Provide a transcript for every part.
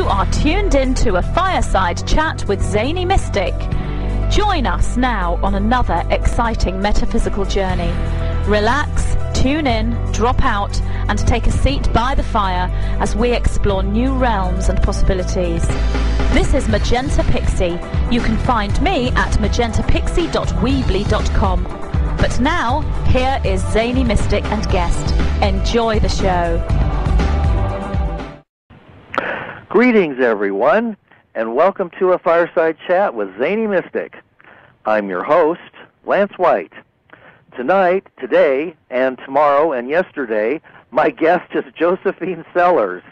are tuned in to a Fireside chat with Zany Mystic. Join us now on another exciting metaphysical journey. Relax, tune in, drop out, and take a seat by the fire as we explore new realms and possibilities. This is Magenta Pixie. You can find me at magentapixie.weebly.com. But now, here is Zany Mystic and guest. Enjoy the show. Greetings, everyone, and welcome to a Fireside Chat with Zany Mystic. I'm your host, Lance White. Tonight, today, and tomorrow, and yesterday, my guest is Josephine Sellers.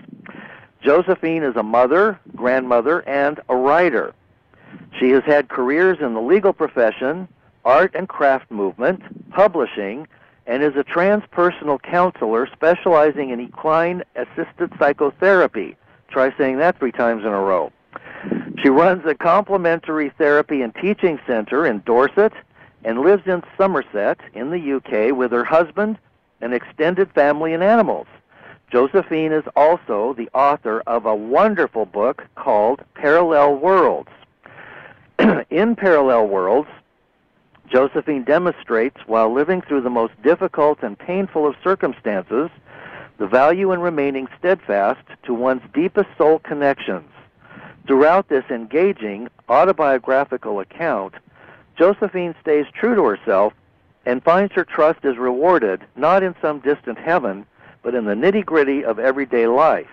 Josephine is a mother, grandmother, and a writer. She has had careers in the legal profession, art and craft movement, publishing, and is a transpersonal counselor specializing in equine-assisted psychotherapy. Try saying that 3 times in a row. She runs a complementary therapy and teaching center in Dorset and lives in Somerset in the UK with her husband, an extended family, and animals. Josephine is also the author of a wonderful book called Parallel Worlds. In Parallel Worlds, Josephine demonstrates, while living through the most difficult and painful of circumstances, the value in remaining steadfast to one's deepest soul connections. Throughout this engaging autobiographical account, Josephine stays true to herself and finds her trust is rewarded not in some distant heaven, but in the nitty-gritty of everyday life.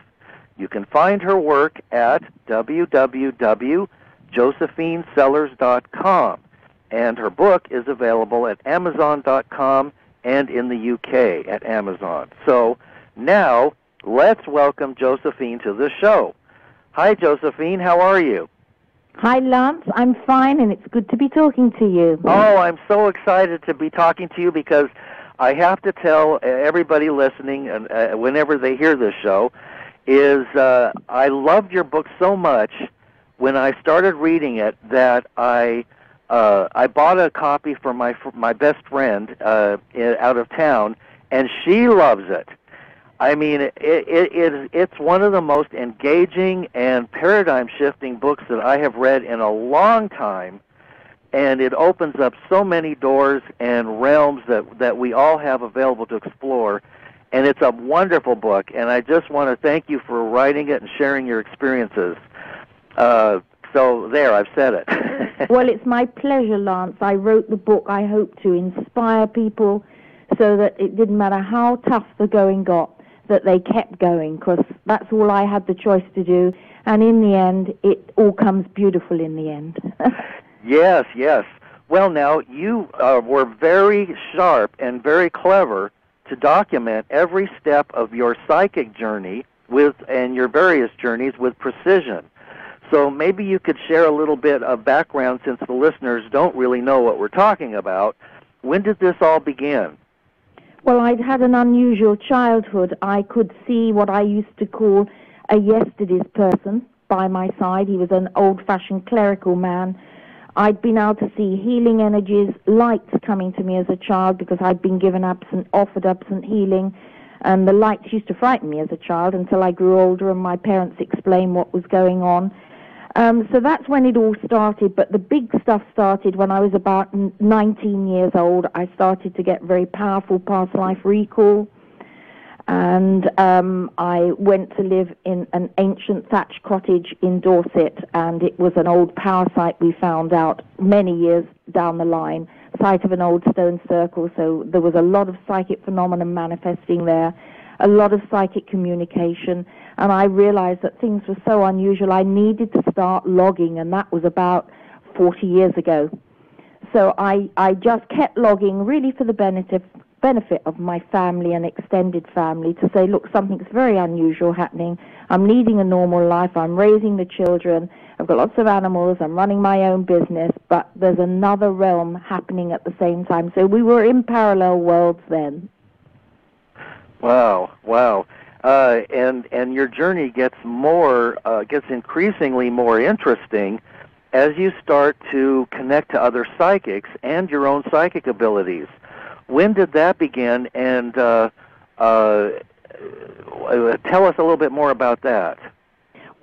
You can find her work at www.josephinesellers.com, and her book is available at Amazon.com and in the UK at Amazon. So now, let's welcome Josephine to the show. Hi, Josephine. How are you? Hi, Lance. I'm fine, and it's good to be talking to you. Oh, I'm so excited to be talking to you because I have to tell everybody listening, and whenever they hear this show, is I loved your book so much when I started reading it that I bought a copy for my best friend out of town, and she loves it. I mean, it's one of the most engaging and paradigm-shifting books that I have read in a long time, and it opens up so many doors and realms that we all have available to explore, and it's a wonderful book, and I just want to thank you for writing it and sharing your experiences. So there, I've said it. Well, it's my pleasure, Lance. I wrote the book, I hope to inspire people so that it didn't matter how tough the going got, that they kept going, because that's all I had the choice to do. And in the end, it all comes beautiful in the end. Yes, yes. Well, now, you were very sharp and very clever to document every step of your psychic journey and your various journeys with precision. So maybe you could share a little bit of background since the listeners don't really know what we're talking about. When did this all begin? Well, I'd had an unusual childhood. I could see what I used to call a yesterday's person by my side. He was an old-fashioned clerical man. I'd been able to see healing energies, lights coming to me as a child because I'd been offered absent healing, and the lights used to frighten me as a child until I grew older and my parents explained what was going on. So that's when it all started, but the big stuff started when I was about 19 years old. I started to get very powerful past life recall, and I went to live in an ancient thatched cottage in Dorset, and it was an old power site we found out many years down the line, site of an old stone circle, so there was a lot of psychic phenomena manifesting there, a lot of psychic communication, and I realized that things were so unusual I needed to start logging, and that was about 40 years ago. So I just kept logging really for the benefit of my family and extended family, to say, look, something's very unusual happening. I'm leading a normal life. I'm raising the children. I've got lots of animals. I'm running my own business, but there's another realm happening at the same time. So we were in parallel worlds then. Wow, wow. And your journey gets increasingly more interesting as you start to connect to other psychics and your own psychic abilities. When did that begin? And tell us a little bit more about that.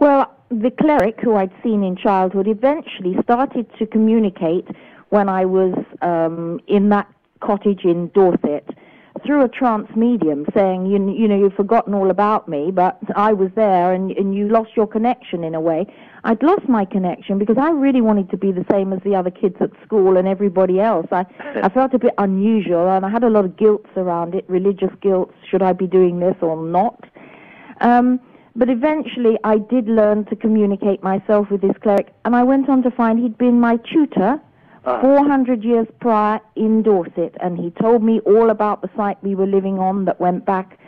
Well, the cleric who I'd seen in childhood eventually started to communicate when I was in that cottage in Dorset through a trance medium, saying, you know, you've forgotten all about me, but I was there, and you lost your connection in a way. I'd lost my connection because I really wanted to be the same as the other kids at school and everybody else. I felt a bit unusual, and I had a lot of guilt around it, religious guilt. Should I be doing this or not? But eventually I did learn to communicate myself with this cleric, and I went on to find he'd been my tutor 400 years prior in Dorset, and he told me all about the site we were living on that went back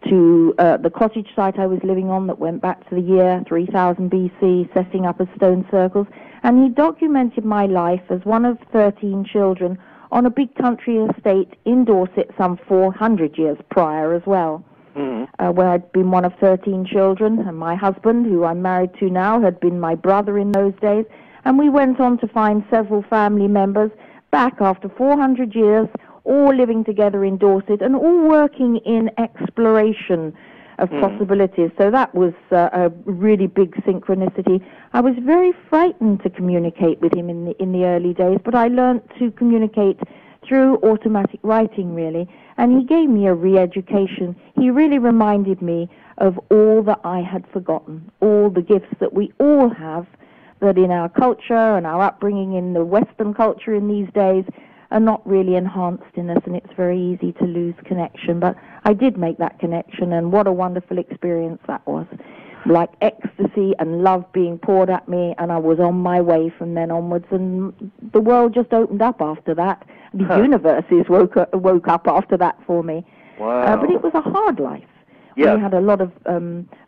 to the cottage site I was living on that went back to the year 3000 BC, setting up as stone circles, and he documented my life as one of 13 children on a big country estate in Dorset some 400 years prior as well. Where I'd been one of 13 children, and my husband, who I'm married to now, had been my brother in those days, and we went on to find several family members back after 400 years, all living together in Dorset and all working in exploration of possibilities. So that was a really big synchronicity. I was very frightened to communicate with him in the early days, but I learned to communicate through automatic writing, really, and he gave me a re-education. He really reminded me of all that I had forgotten, all the gifts that we all have, that in our culture and our upbringing in the Western culture in these days are not really enhanced in us, and it's very easy to lose connection. But I did make that connection, and what a wonderful experience that was. Like ecstasy and love being poured at me, and I was on my way from then onwards, and the world just opened up after that. The universes woke up after that for me. Wow. But it was a hard life. Yes. We had a lot of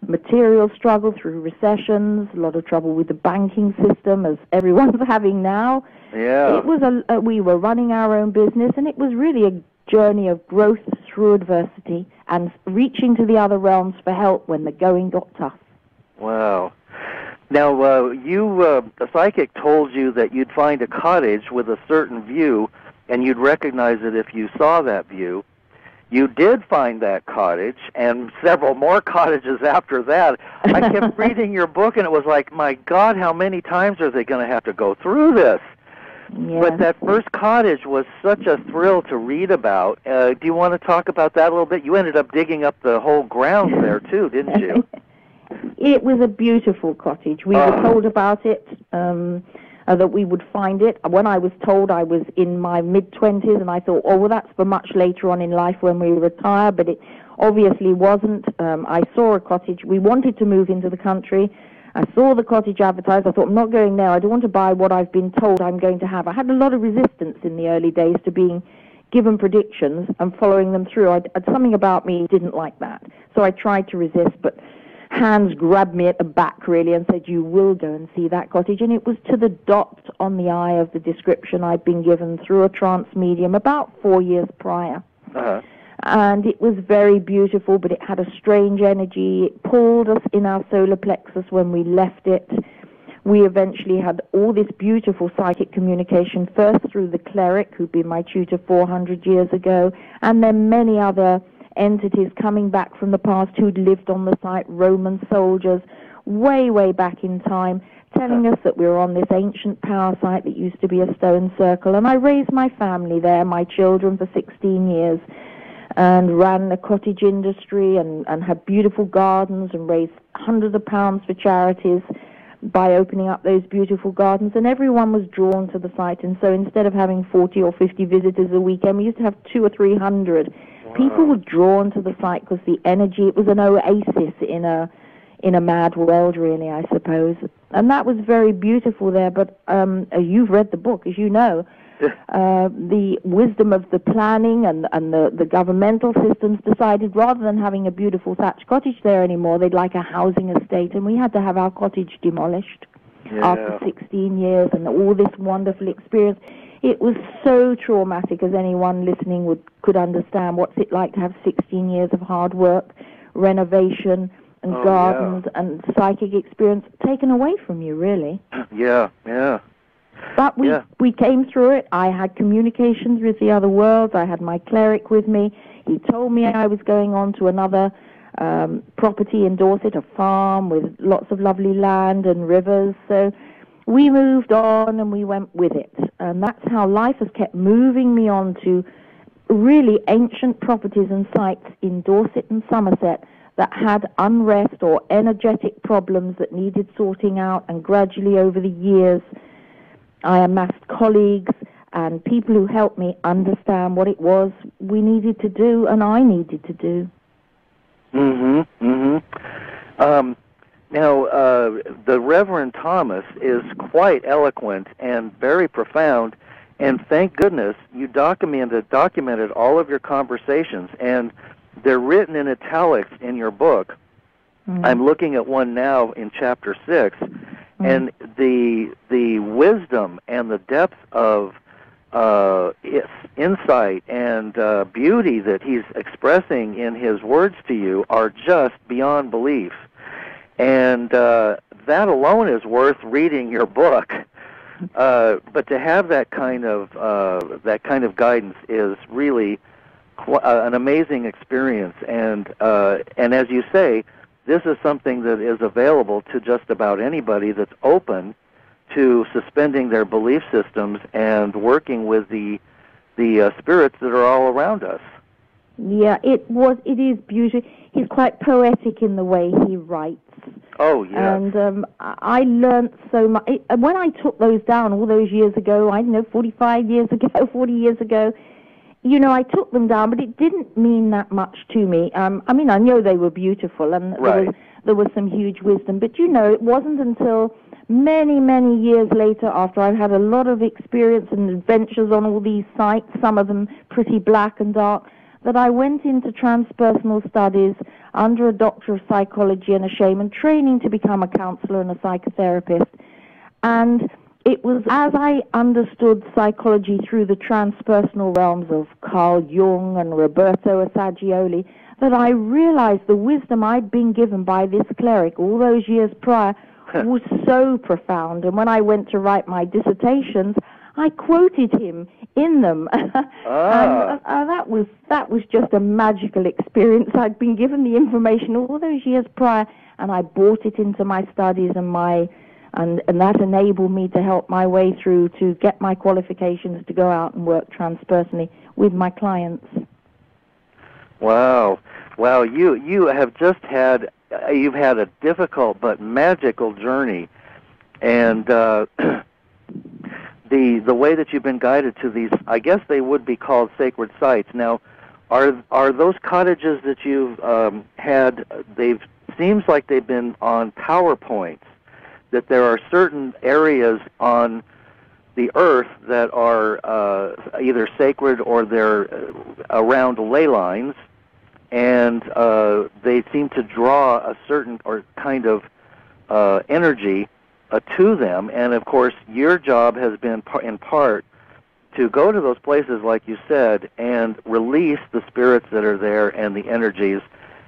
material struggle through recessions, a lot of trouble with the banking system, as everyone's having now. Yeah. It was we were running our own business, and it was really a journey of growth through adversity and reaching to the other realms for help when the going got tough. Wow. Now, a psychic told you that you'd find a cottage with a certain view, and you'd recognize it if you saw that view. You did find that cottage, and several more cottages after that. I kept reading your book, and it was like, my God, how many times are they going to have to go through this? Yes. But that first cottage was such a thrill to read about. Do you want to talk about that a little bit? You ended up digging up the whole grounds there, too, didn't you? It was a beautiful cottage. We were told about it, that we would find it. When I was told, I was in my mid-20s, and I thought, oh, well, that's for much later on in life when we retire, but it obviously wasn't. I saw a cottage. We wanted to move into the country. I saw the cottage advertised. I thought, I'm not going there. I don't want to buy what I've been told I'm going to have. I had a lot of resistance in the early days to being given predictions and following them through. Something about me didn't like that. So I tried to resist, but hands grabbed me at the back, really, and said, you will go and see that cottage. And it was to the dot on the eye of the description I'd been given through a trance medium about 4 years prior. And it was very beautiful, but it had a strange energy. It pulled us in our solar plexus when we left it. We eventually had all this beautiful psychic communication, first through the cleric, who'd been my tutor 400 years ago, and then many other entities coming back from the past who'd lived on the site, Roman soldiers, way, way back in time, telling us that we were on this ancient power site that used to be a stone circle. And I raised my family there, my children, for 16 years, and ran a cottage industry and had beautiful gardens and raised hundreds of pounds for charities by opening up those beautiful gardens, and everyone was drawn to the site. And so instead of having 40 or 50 visitors a weekend, we used to have 200 or 300. Wow. People were drawn to the site because the energy, it was an oasis in a mad world, really, I suppose. And that was very beautiful there, but you've read the book, as you know. The wisdom of the planning and the governmental systems decided rather than having a beautiful thatched cottage there anymore, they'd like a housing estate, and we had to have our cottage demolished after 16 years and all this wonderful experience. It was so traumatic, as anyone listening could understand. What's it like to have 16 years of hard work, renovation, and gardens and psychic experience taken away from you, really? Yeah. But we came through it. I had communications with the other worlds. I had my cleric with me. He told me I was going on to another property in Dorset, a farm with lots of lovely land and rivers. So we moved on and we went with it. And that's how life has kept moving me on to really ancient properties and sites in Dorset and Somerset that had unrest or energetic problems that needed sorting out. And gradually over the years, I amassed colleagues and people who helped me understand what it was we needed to do and I needed to do. Now, the Reverend Thomas is quite eloquent and very profound, and thank goodness you documented all of your conversations, and they're written in italics in your book. I'm looking at one now in Chapter 6, and the wisdom and the depth of insight and beauty that he's expressing in his words to you are just beyond belief. And that alone is worth reading your book. But to have that kind of guidance is really an amazing experience. And as you say, this is something that is available to just about anybody that's open to suspending their belief systems and working with the spirits that are all around us. Yeah, it is beautiful. He's quite poetic in the way he writes. Oh, yeah. And I learned so much. When I took those down all those years ago, I don't know, 45 years ago, 40 years ago, you know, I took them down, but it didn't mean that much to me. I mean, I know they were beautiful, and there was some huge wisdom, but, you know, it wasn't until many, many years later, after I'd had a lot of experience and adventures on all these sites, some of them pretty black and dark, that I went into transpersonal studies under a doctor of psychology and a shaman, training to become a counselor and a psychotherapist. And it was as I understood psychology through the transpersonal realms of Carl Jung and Roberto Assagioli that I realized the wisdom I'd been given by this cleric all those years prior was so profound. And when I went to write my dissertations, I quoted him in them. And that was just a magical experience. I'd been given the information all those years prior, and I brought it into my studies, and that enabled me to help my way through to get my qualifications to go out and work transpersonally with my clients. Wow. You have just had a difficult but magical journey, and the way that you've been guided to these, I guess they would be called sacred sites. Now, are those cottages that you've had? Seems like they've been on PowerPoints. That there are certain areas on the earth that are either sacred or they're around ley lines, and they seem to draw a certain or kind of energy to them. And of course, your job has been in part to go to those places, like you said, and release the spirits that are there and the energies,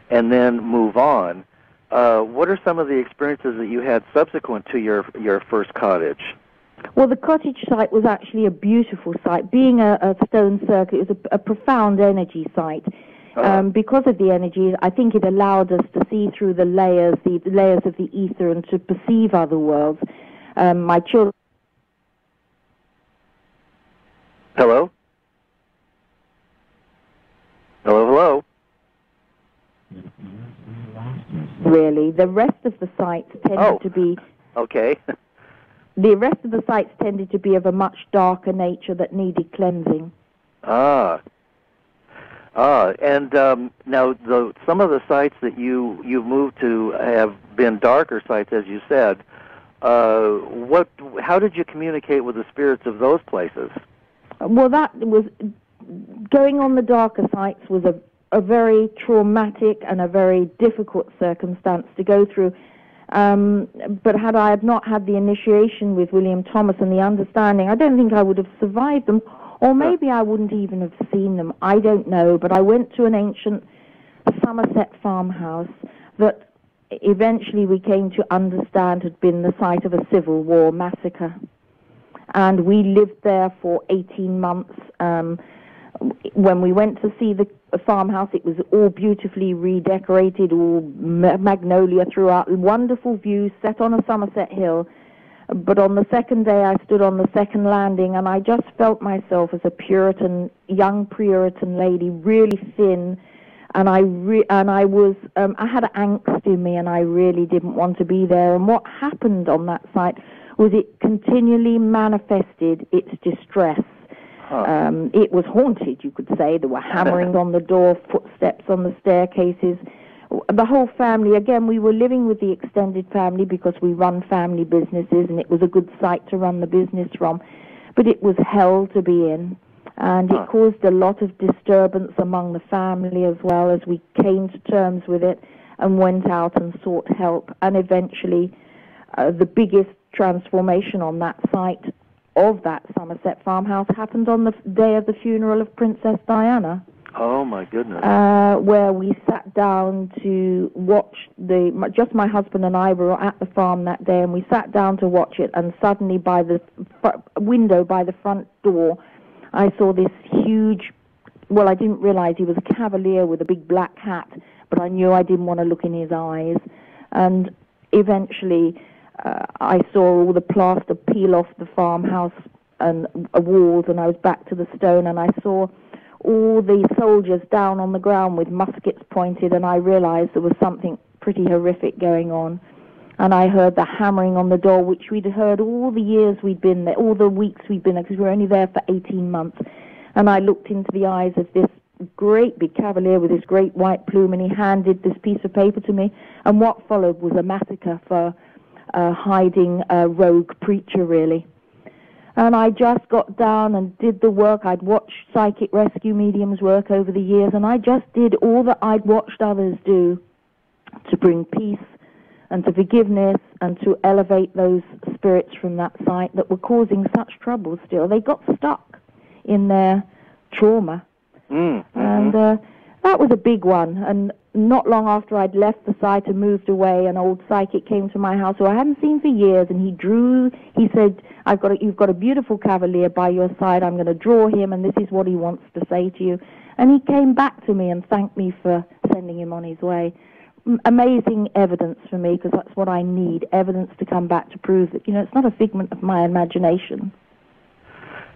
and then move on. What are some of the experiences that you had subsequent to your first cottage? Well, the cottage site was actually a beautiful site. Being a stone circle, it was a profound energy site. Because of the energy, I think it allowed us to see through the layers of the ether and to perceive other worlds. My children... Hello? Hello? Really, the rest of the sites tended to be... Okay. The rest of the sites tended to be of a much darker nature that needed cleansing. And now some of the sites that you've moved to have been darker sites, as you said. How did you communicate with the spirits of those places? Well, that was going on the darker sites was a very traumatic and a very difficult circumstance to go through. But had I not had the initiation with William Thomas and the understanding, I don't think I would have survived them. Or maybe I wouldn't even have seen them. I don't know. But I went to an ancient Somerset farmhouse that eventually we came to understand had been the site of a Civil War massacre. And we lived there for 18 months. When we went to see the farmhouse, it was all beautifully redecorated, all magnolia throughout, wonderful views set on a Somerset hill. But on the second day, I stood on the second landing, and I just felt myself as a young Puritan lady, really thin, and I had angst in me, and I really didn't want to be there. And what happened on that site was it continually manifested its distress. It was haunted, you could say. There were hammering on the door, footsteps on the staircases. The whole family, again, we were living with the extended family because we run family businesses, and it was a good site to run the business from. But it was hell to be in, and it caused a lot of disturbance among the family as well, as we came to terms with it and went out and sought help. And eventually, the biggest transformation on that site of that Somerset farmhouse happened on the day of the funeral of Princess Diana. Oh, my goodness. Where we sat down to watch just my husband and I were at the farm that day, and we sat down to watch it, and suddenly by the window by the front door, I saw this huge, well, I didn't realize he was a cavalier with a big black hat, but I knew I didn't want to look in his eyes. And eventually, I saw all the plaster peel off the farmhouse and walls, and I was back to the stone, and I saw all the soldiers down on the ground with muskets pointed, and I realized there was something pretty horrific going on. And I heard the hammering on the door, which we'd heard all the years we'd been there, all the weeks we'd been there, because we were only there for 18 months. And I looked into the eyes of this great big cavalier with his great white plume, and he handed this piece of paper to me. And what followed was a massacre for hiding a rogue preacher, really. And I just got down and did the work. I'd watched psychic rescue mediums work over the years, and I just did all that I'd watched others do to bring peace and to forgiveness and to elevate those spirits from that site that were causing such trouble still. They got stuck in their trauma. Mm-hmm. And that was a big one. And not long after I'd left the site and moved away, an old psychic came to my house who I hadn't seen for years, and he said, you've got a beautiful cavalier by your side, I'm going to draw him, and this is what he wants to say to you. And he came back to me and thanked me for sending him on his way. Amazing evidence for me, because that's what I need, evidence to come back to prove that, it's not a figment of my imagination.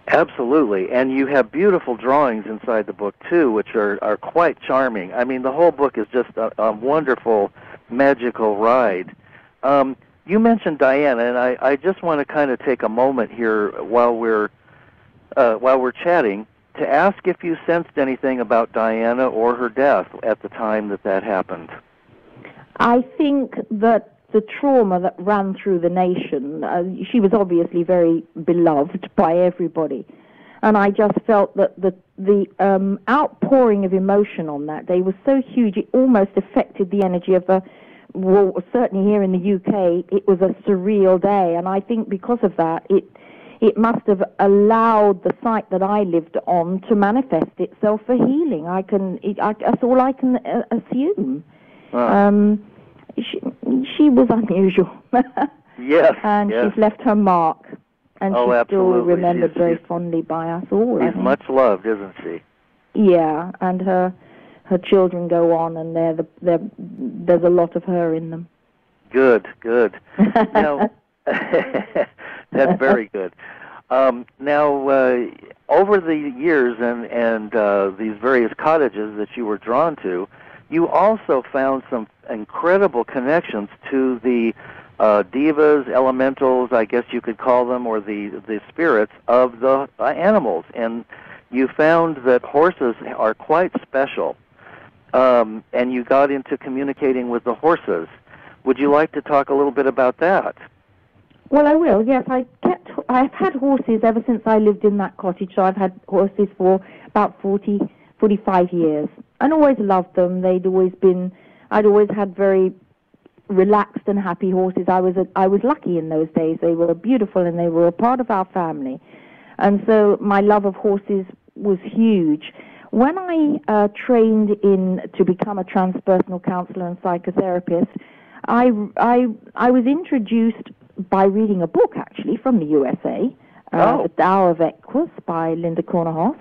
Absolutely, and you have beautiful drawings inside the book, too, which are quite charming. I mean, the whole book is just a wonderful, magical ride. You mentioned Diana, and I just want to kind of take a moment here while we're chatting to ask if you sensed anything about Diana or her death at the time that happened. I think that the trauma that ran through the nation, she was obviously very beloved by everybody, and I just felt that the outpouring of emotion on that day was so huge it almost affected the energy of well, certainly here in the UK, it was a surreal day, and I think because of that, it must have allowed the site that I lived on to manifest itself for healing. That's all I can assume. Wow. She was unusual. Yes. And yes. she's left her mark. And she's absolutely. still remembered very fondly by us all. She's much loved, isn't she? Yeah, and her children go on, and there's a lot of her in them. Good. Now, that's very good. Now, over the years and these various cottages that you were drawn to, you also found some incredible connections to the divas, elementals, I guess you could call them, or the spirits of the animals. And you found that horses are quite special. And you got into communicating with the horses. Would you like to talk a little bit about that? Well, I will, yes. I've had horses ever since I lived in that cottage, so I've had horses for about 45 years, and always loved them. I'd always had very relaxed and happy horses. I was lucky in those days. They were beautiful, and they were a part of our family. And so my love of horses was huge. When I trained to become a transpersonal counselor and psychotherapist, I was introduced by reading a book, actually, from the USA, The Tao of Equus by Linda Kornhoff.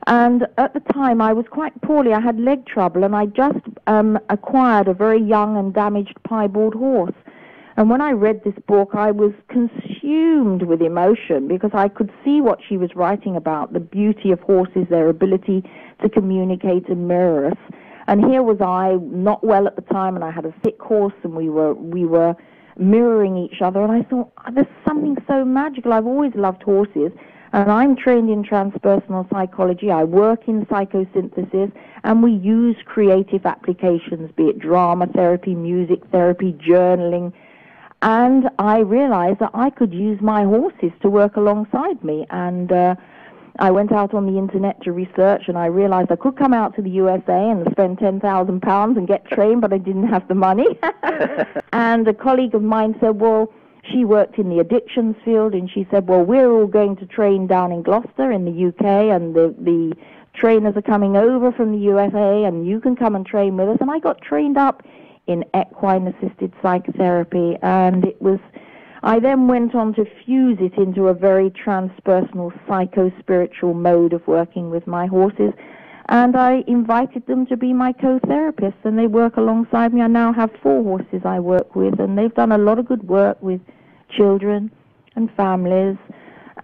And at the time, I was quite poorly. I had leg trouble, and I just acquired a very young and damaged piebald horse. And when I read this book, I was consumed with emotion because I could see what she was writing about, the beauty of horses, their ability to communicate and mirror us. And here was I, not well at the time, and I had a sick horse, and we were mirroring each other. And I thought, there's something so magical. I've always loved horses, and I'm trained in transpersonal psychology. I work in psychosynthesis, and we use creative applications, be it drama therapy, music therapy, journaling. And I realized that I could use my horses to work alongside me. And I went out on the internet to research, and I realized I could come out to the USA and spend £10,000 and get trained, but I didn't have the money. And a colleague of mine said, well, she worked in the addictions field, and she said, well, we're all going to train down in Gloucester in the UK, and the trainers are coming over from the USA, and you can come and train with us. And I got trained up in equine-assisted psychotherapy, and I then went on to fuse it into a very transpersonal psycho-spiritual mode of working with my horses, and I invited them to be my co-therapists, and they work alongside me. I now have 4 horses I work with, and they've done a lot of good work with children and families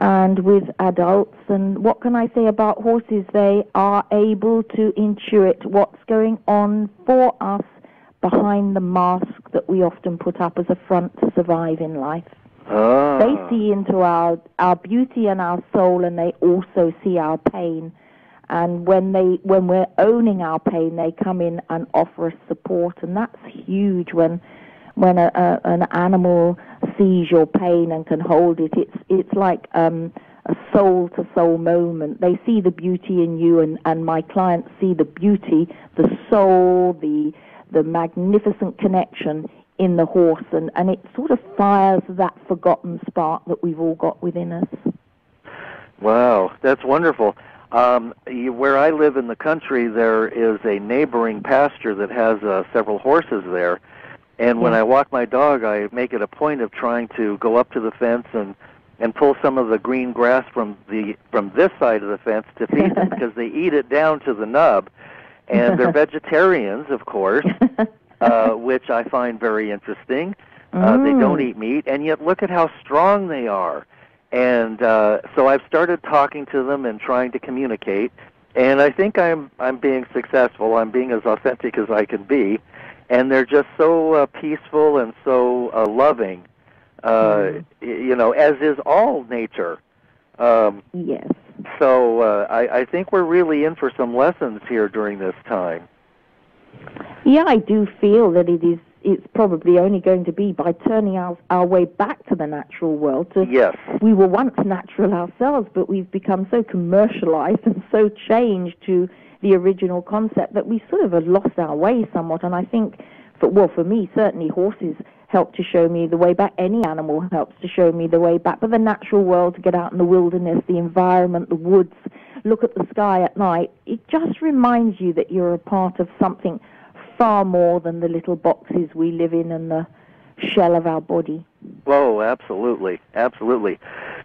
and with adults. And what can I say about horses? They are able to intuit what's going on for us behind the mask that we often put up as a front to survive in life. Oh. They see into our beauty and our soul, and they also see our pain. And when we're owning our pain, they come in and offer us support, and that's huge. When an animal sees your pain and can hold it, it's like a soul-to-soul moment. They see the beauty in you, and my clients see the beauty, the soul, the magnificent connection in the horse, and it sort of fires that forgotten spark that we've all got within us. Wow, that's wonderful. Where I live in the country, there is a neighboring pasture that has several horses there, and when I walk my dog, I make it a point of trying to go up to the fence and pull some of the green grass from this side of the fence to feed them, because they eat it down to the nub. And they're vegetarians, of course, which I find very interesting. They don't eat meat, and yet look at how strong they are. And so I've started talking to them and trying to communicate, and I think I'm being successful. I'm being as authentic as I can be, and they're just so peaceful and so loving, you know, as is all nature. Yes. So I think we're really in for some lessons here during this time. Yeah, I do feel that it's probably only going to be by turning our way back to the natural world. Yes. We were once natural ourselves, but we've become so commercialized and so changed to the original concept that we sort of have lost our way somewhat. And I think, for me, certainly horses help to show me the way back. Any animal helps to show me the way back. But the natural world, to get out in the wilderness, the environment, the woods, look at the sky at night, it just reminds you that you're a part of something far more than the little boxes we live in and the shell of our body. Oh, absolutely, absolutely.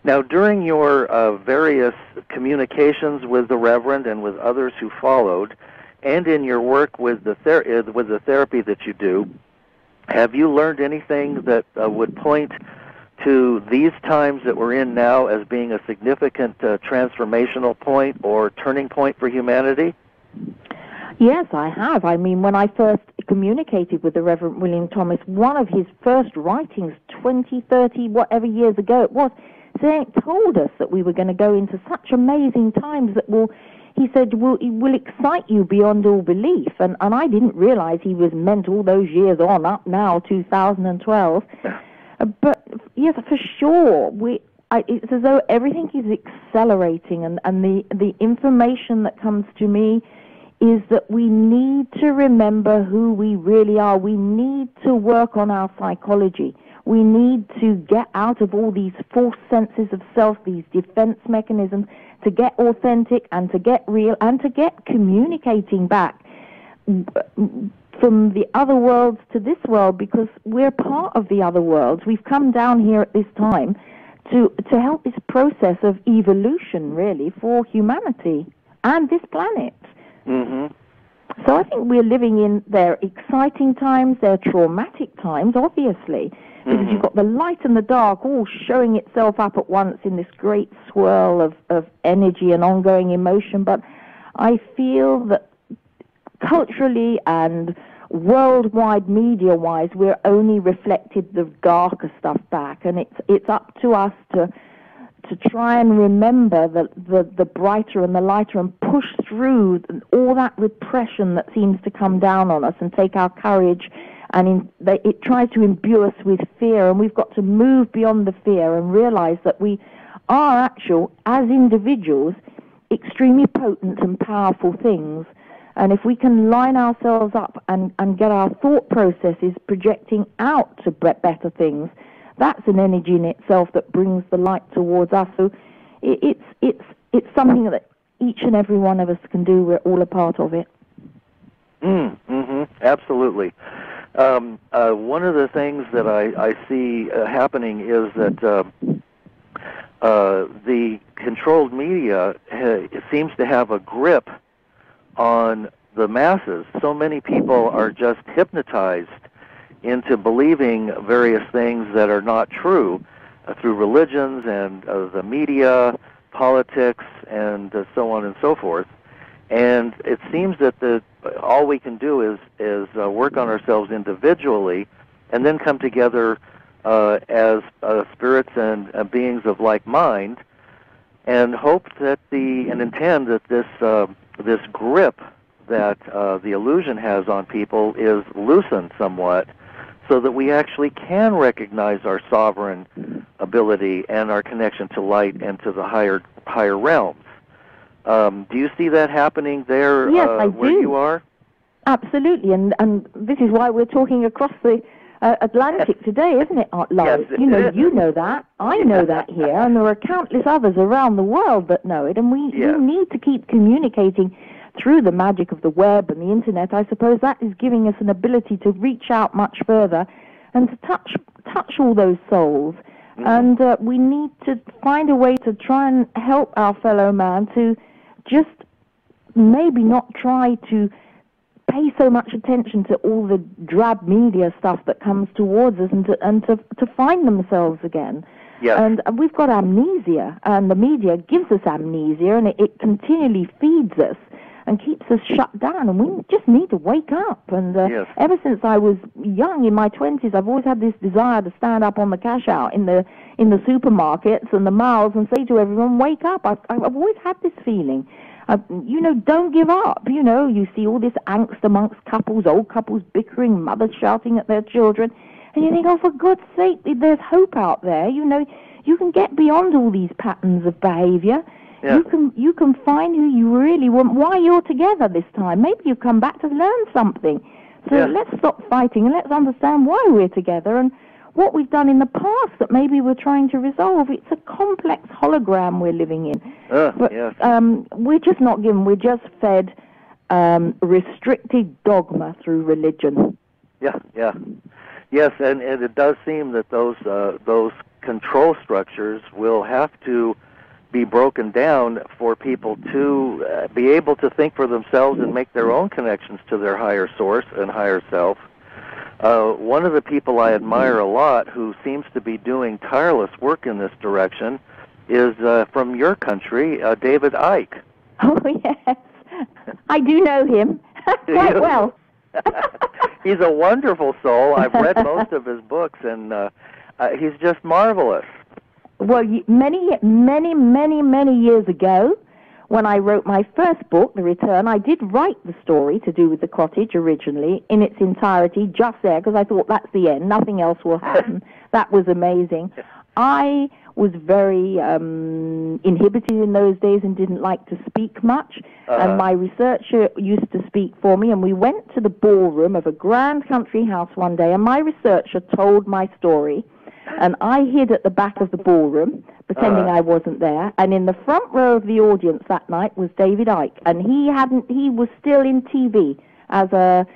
Now, during your various communications with the Reverend and with others who followed, and in your work with the therapy that you do, have you learned anything that would point to these times that we're in now as being a significant transformational point or turning point for humanity? Yes, I have. I mean, when I first communicated with the Reverend William Thomas, one of his first writings, 20, 30, whatever years ago it was, told us that we were going to go into such amazing times that he said, it will excite you beyond all belief. And I didn't realize he was meant all those years on, up now, 2012. But, yes, for sure, it's as though everything is accelerating, and the information that comes to me is that we need to remember who we really are. We need to work on our psychology. We need to get out of all these false senses of self, these defense mechanisms, to get authentic and to get real and to get communicating back from the other worlds to this world, because we're part of the other worlds. We've come down here at this time to help this process of evolution, really, for humanity. and this planet. Mm-hmm. So I think we're living in their exciting times, their traumatic times, obviously, because you've got the light and the dark all showing itself up at once in this great swirl of energy and ongoing emotion. But I feel that culturally and worldwide media-wise, we're only reflected the darker stuff back, and it's up to us to try and remember the brighter and the lighter and push through all that repression that seems to come down on us and take our courage, and it tries to imbue us with fear, and we've got to move beyond the fear and realize that we are as individuals, extremely potent and powerful things. And if we can line ourselves up and get our thought processes projecting out to better things, that's an energy in itself that brings the light towards us. So it's something that each and every one of us can do. We're all a part of it. Absolutely. One of the things that I see happening is that the controlled media seems to have a grip on the masses. So many people are just hypnotized into believing various things that are not true through religions and the media, politics, and so on and so forth. And it seems that all we can do is work on ourselves individually and then come together as spirits and beings of like mind, and hope that and intend that this grip that the illusion has on people is loosened somewhat, so that we actually can recognize our sovereign ability and our connection to light and to the higher realms. Do you see that happening there? Yes, I where do. You are? Absolutely, and this is why we're talking across the Atlantic today, isn't it, Aunt Lois? Yes, you know that. I know that here, and there are countless others around the world that know it, and we need to keep communicating through the magic of the web and the internet. I suppose that is giving us an ability to reach out much further and to touch all those souls. And we need to find a way to try and help our fellow man to just maybe not try to pay so much attention to all the drab media stuff that comes towards us, and to find themselves again. Yes. And we've got amnesia, and the media gives us amnesia, and it continually feeds us and keeps us shut down, and we just need to wake up. And ever since I was young, in my 20s, I've always had this desire to stand up on the cash out in the supermarkets and the malls and say to everyone, wake up. I've always had this feeling. Don't give up. You see all this angst amongst couples, old couples bickering, mothers shouting at their children, and you think, oh, for God's sake, there's hope out there. You can get beyond all these patterns of behavior. Yeah. You can find who you really want, why you're together this time. Maybe you've come back to learn something. So let's stop fighting and let's understand why we're together and what we've done in the past that maybe we're trying to resolve. It's a complex hologram we're living in. We're just not given. We're just fed restricted dogma through religion. Yeah. Yes, and it does seem that those control structures will have to be broken down for people to be able to think for themselves and make their own connections to their higher source and higher self. One of the people I admire a lot who seems to be doing tireless work in this direction is from your country, David Icke. Oh, yes. I do know him quite well. He's a wonderful soul. I've read most of his books, and he's just marvelous. Well, many years ago, when I wrote my first book, The Return, I did write the story to do with the cottage originally in its entirety, just there, because I thought that's the end, nothing else will happen. That was amazing. I was very inhibited in those days and didn't like to speak much, and my researcher used to speak for me, and we went to the ballroom of a grand country house one day, and my researcher told my story, and I hid at the back of the ballroom, pretending I wasn't there, and in the front row of the audience that night was David Icke, and he was still in TV as a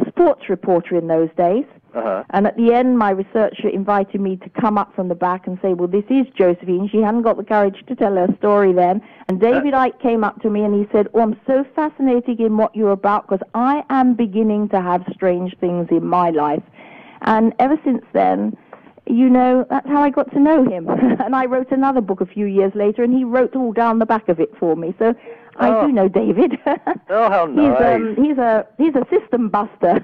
sports reporter in those days. Uh-huh. And at the end, my researcher invited me to come up from the back and say, well, this is Josephine. She hadn't got the courage to tell her story then. And David Icke came up to me and he said, oh, I'm so fascinated in what you're about because I am beginning to have strange things in my life. And ever since then, you know, that's how I got to know him. And I wrote another book a few years later, and he wrote all down the back of it for me. So I do know David. Oh, how nice. He's a system buster.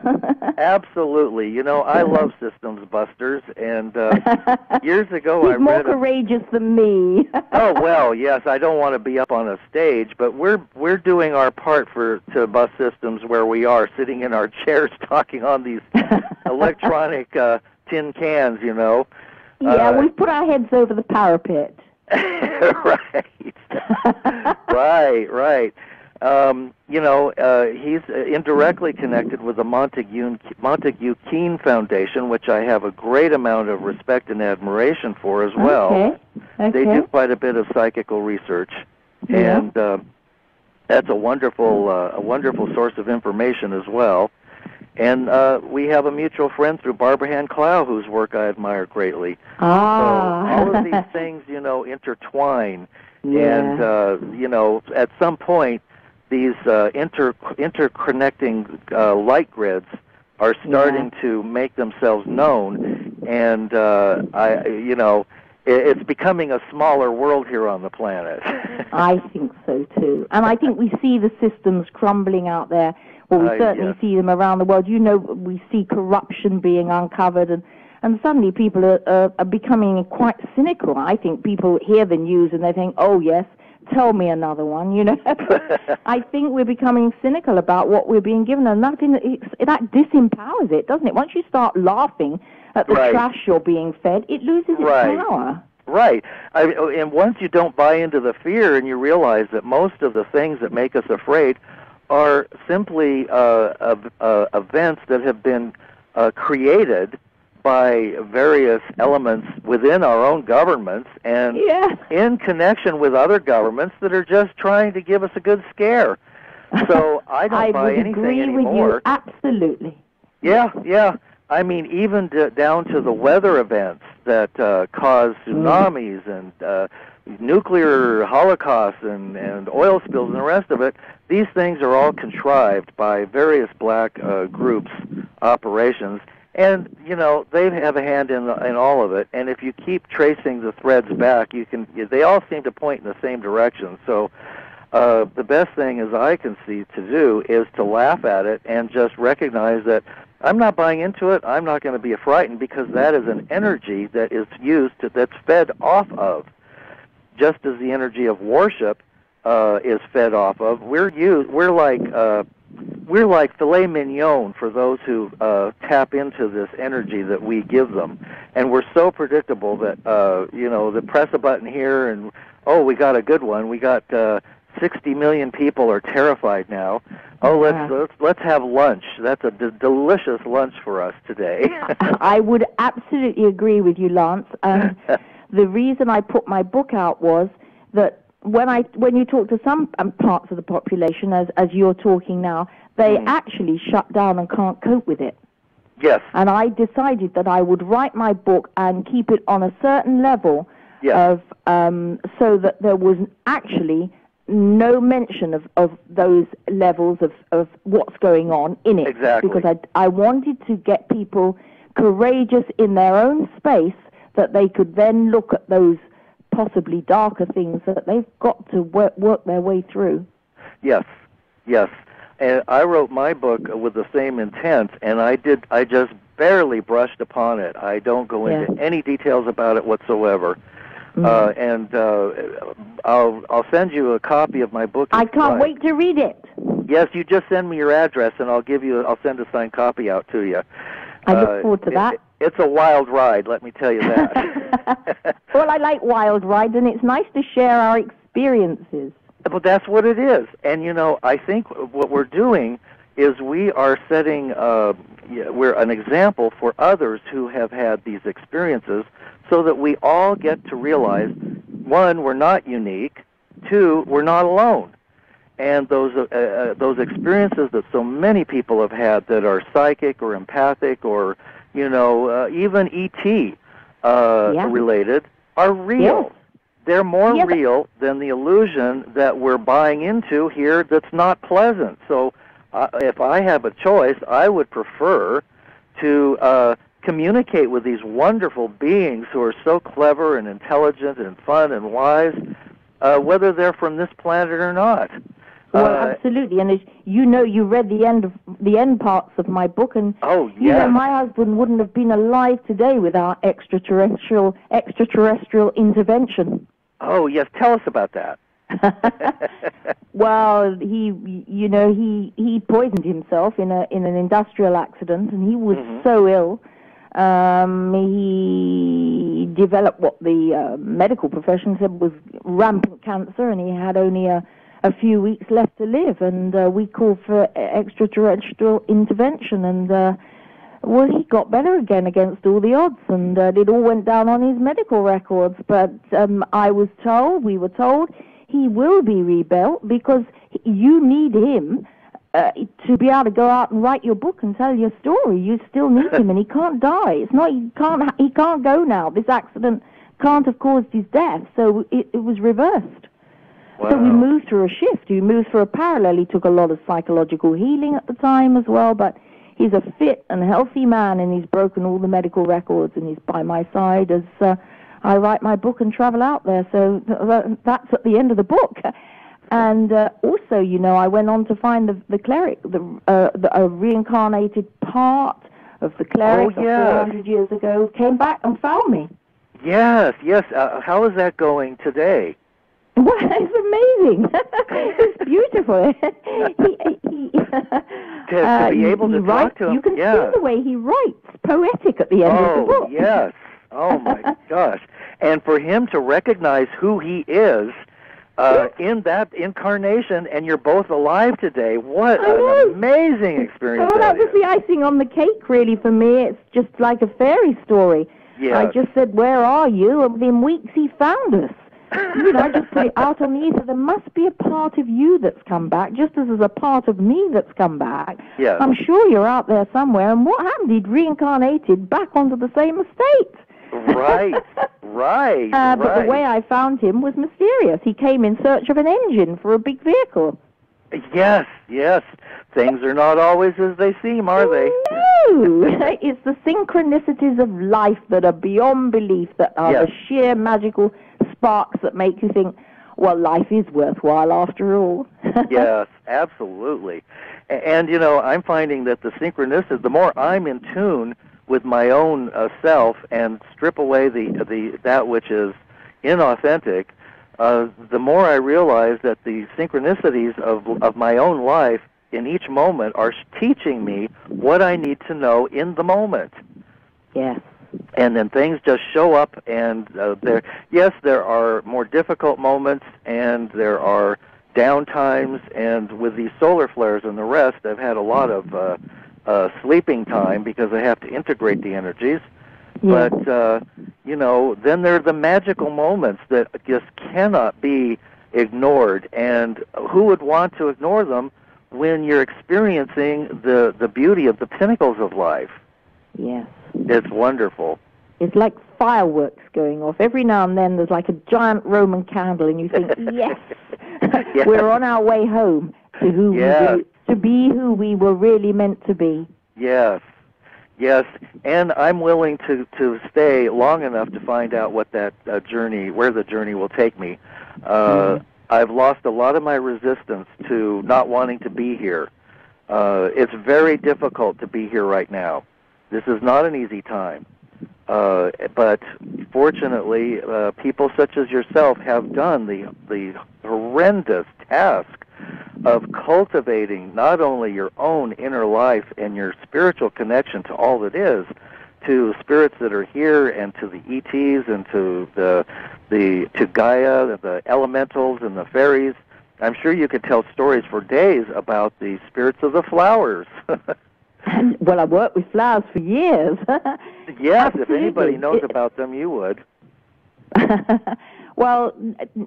Absolutely. You know, I love systems busters, and years ago He's more courageous than me. Oh, well, yes, I don't want to be up on a stage, but we're doing our part to bust systems where we are, sitting in our chairs talking on these electronic tin cans, you know. Yeah, we've put our heads over the parapet. Right. You know, he's indirectly connected with the Montague Keen Foundation, which I have a great amount of respect and admiration for as well. Okay. They do quite a bit of psychical research, and that's a wonderful source of information as well. And we have a mutual friend through Barbara Hand Clow, whose work I admire greatly. So all of these things, you know, intertwine. Yeah. And, you know, at some point, these interconnecting light grids are starting to make themselves known. And, it's becoming a smaller world here on the planet. I think so, too. And I think we see the systems crumbling out there. Well, we certainly see them around the world. You know, we see corruption being uncovered, and suddenly people are becoming quite cynical. I think people hear the news and they think, oh, yes, tell me another one, you know. I think we're becoming cynical about what we're being given, and that disempowers it, doesn't it? Once you start laughing at the trash you're being fed, it loses its power. Right. And once you don't buy into the fear and you realize that most of the things that make us afraid are simply events that have been created by various elements within our own governments and in connection with other governments that are just trying to give us a good scare. So I don't buy anything anymore. I would agree with you, absolutely. Yeah. I mean, even down to the weather events that cause tsunamis and nuclear holocausts and oil spills and the rest of it, these things are all contrived by various black groups' operations. And, you know, they have a hand in all of it. And if you keep tracing the threads back, they all seem to point in the same direction. So the best thing, as I can see, to do is to laugh at it and just recognize that I'm not buying into it. I'm not going to be frightened, because that is an energy that is that's fed off of. Just as the energy of worship is fed off of, we're like filet mignon for those who tap into this energy that we give them, and we're so predictable that they press a button here and we got a good one. We got 60 million people are terrified now. Let's have lunch. That's a delicious lunch for us today. I would absolutely agree with you, Lance. The reason I put my book out was that when you talk to some parts of the population, as you're talking now, they actually shut down and can't cope with it. Yes. And I decided that I would write my book and keep it on a certain level of so that there was actually no mention of those levels of what's going on in it. Exactly. Because I wanted to get people courageous in their own space, that they could then look at those possibly darker things that they've got to work their way through. Yes. And I wrote my book with the same intent, and I just barely brushed upon it. I don't go into any details about it whatsoever. I'll send you a copy of my book. I can't wait to read it. Yes, you just send me your address, and I'll send a signed copy out to you. I look forward to that. It's a wild ride, let me tell you that. Well, I like wild rides, and it's nice to share our experiences. But that's what it is. And, I think what we're doing is we are setting we're an example for others who have had these experiences, so that we all get to realize, one, we're not unique, two, we're not alone. And those experiences that so many people have had that are psychic or empathic or, even E.T. Related, are real. Yes. They're more real than the illusion that we're buying into here that's not pleasant. So if I have a choice, I would prefer to communicate with these wonderful beings who are so clever and intelligent and fun and wise, whether they're from this planet or not. Well, absolutely, and as you read the end parts of my book, and my husband wouldn't have been alive today without extraterrestrial intervention. Oh yes, tell us about that. Well, he poisoned himself in an industrial accident, and he was so ill. He developed what the medical profession said was rampant cancer, and he had only a few weeks left to live, and we called for extraterrestrial intervention, and he got better again against all the odds, and it all went down on his medical records. But we were told, he will be rebuilt because you need him to be able to go out and write your book and tell your story. You still need him, and he can't die. He can't go now. This accident can't have caused his death, so it was reversed. Wow. So we moved through a shift. We moved through a parallel. He took a lot of psychological healing at the time as well, but he's a fit and healthy man, and he's broken all the medical records, and he's by my side as I write my book and travel out there. So that's at the end of the book. And also, I went on to find the cleric, a reincarnated part of the cleric 400 years ago, came back and found me. Yes. How is that going today? Well, it's amazing. It's beautiful. To be able to talk to him. You can see the way he writes, poetic at the end of the book. Oh, yes. Oh, my gosh. And for him to recognize who he is in that incarnation, and you're both alive today, what an amazing experience that was the icing on the cake, really, for me. It's just like a fairy story. Yes. I just said, where are you? And within weeks, he found us. I just put it out on the ether. There must be a part of you that's come back, just as there's a part of me that's come back. Yes. I'm sure you're out there somewhere. And what happened? He'd reincarnated back onto the same estate. Right. But the way I found him was mysterious. He came in search of an engine for a big vehicle. Yes. Things are not always as they seem, are they? No. It's the synchronicities of life that are beyond belief, that are the sheer magical sparks that make you think, well, life is worthwhile after all. Yes, absolutely. And, I'm finding that the synchronicity, the more I'm in tune with my own self and strip away that which is inauthentic, the more I realize that the synchronicities of my own life in each moment are teaching me what I need to know in the moment. Yes. And then things just show up, and there are more difficult moments, and there are downtimes, and with these solar flares and the rest, I've had a lot of sleeping time because I have to integrate the energies. Yeah. But, then there are the magical moments that just cannot be ignored, and who would want to ignore them when you're experiencing the beauty of the pinnacles of life? Yes. It's wonderful. It's like fireworks going off. Every now and then there's like a giant Roman candle, and you think, yes, we're on our way home to be who we were really meant to be. Yes. And I'm willing to stay long enough to find out what that where the journey will take me. I've lost a lot of my resistance to not wanting to be here. It's very difficult to be here right now. This is not an easy time. But fortunately, people such as yourself have done the horrendous task of cultivating not only your own inner life and your spiritual connection to all that is, to spirits that are here, and to the ETs, and to to Gaia, the elementals, and the fairies. I'm sure you could tell stories for days about the spirits of the flowers. Well, I've worked with flowers for years. Yes, if anybody knows about them, you would. Well,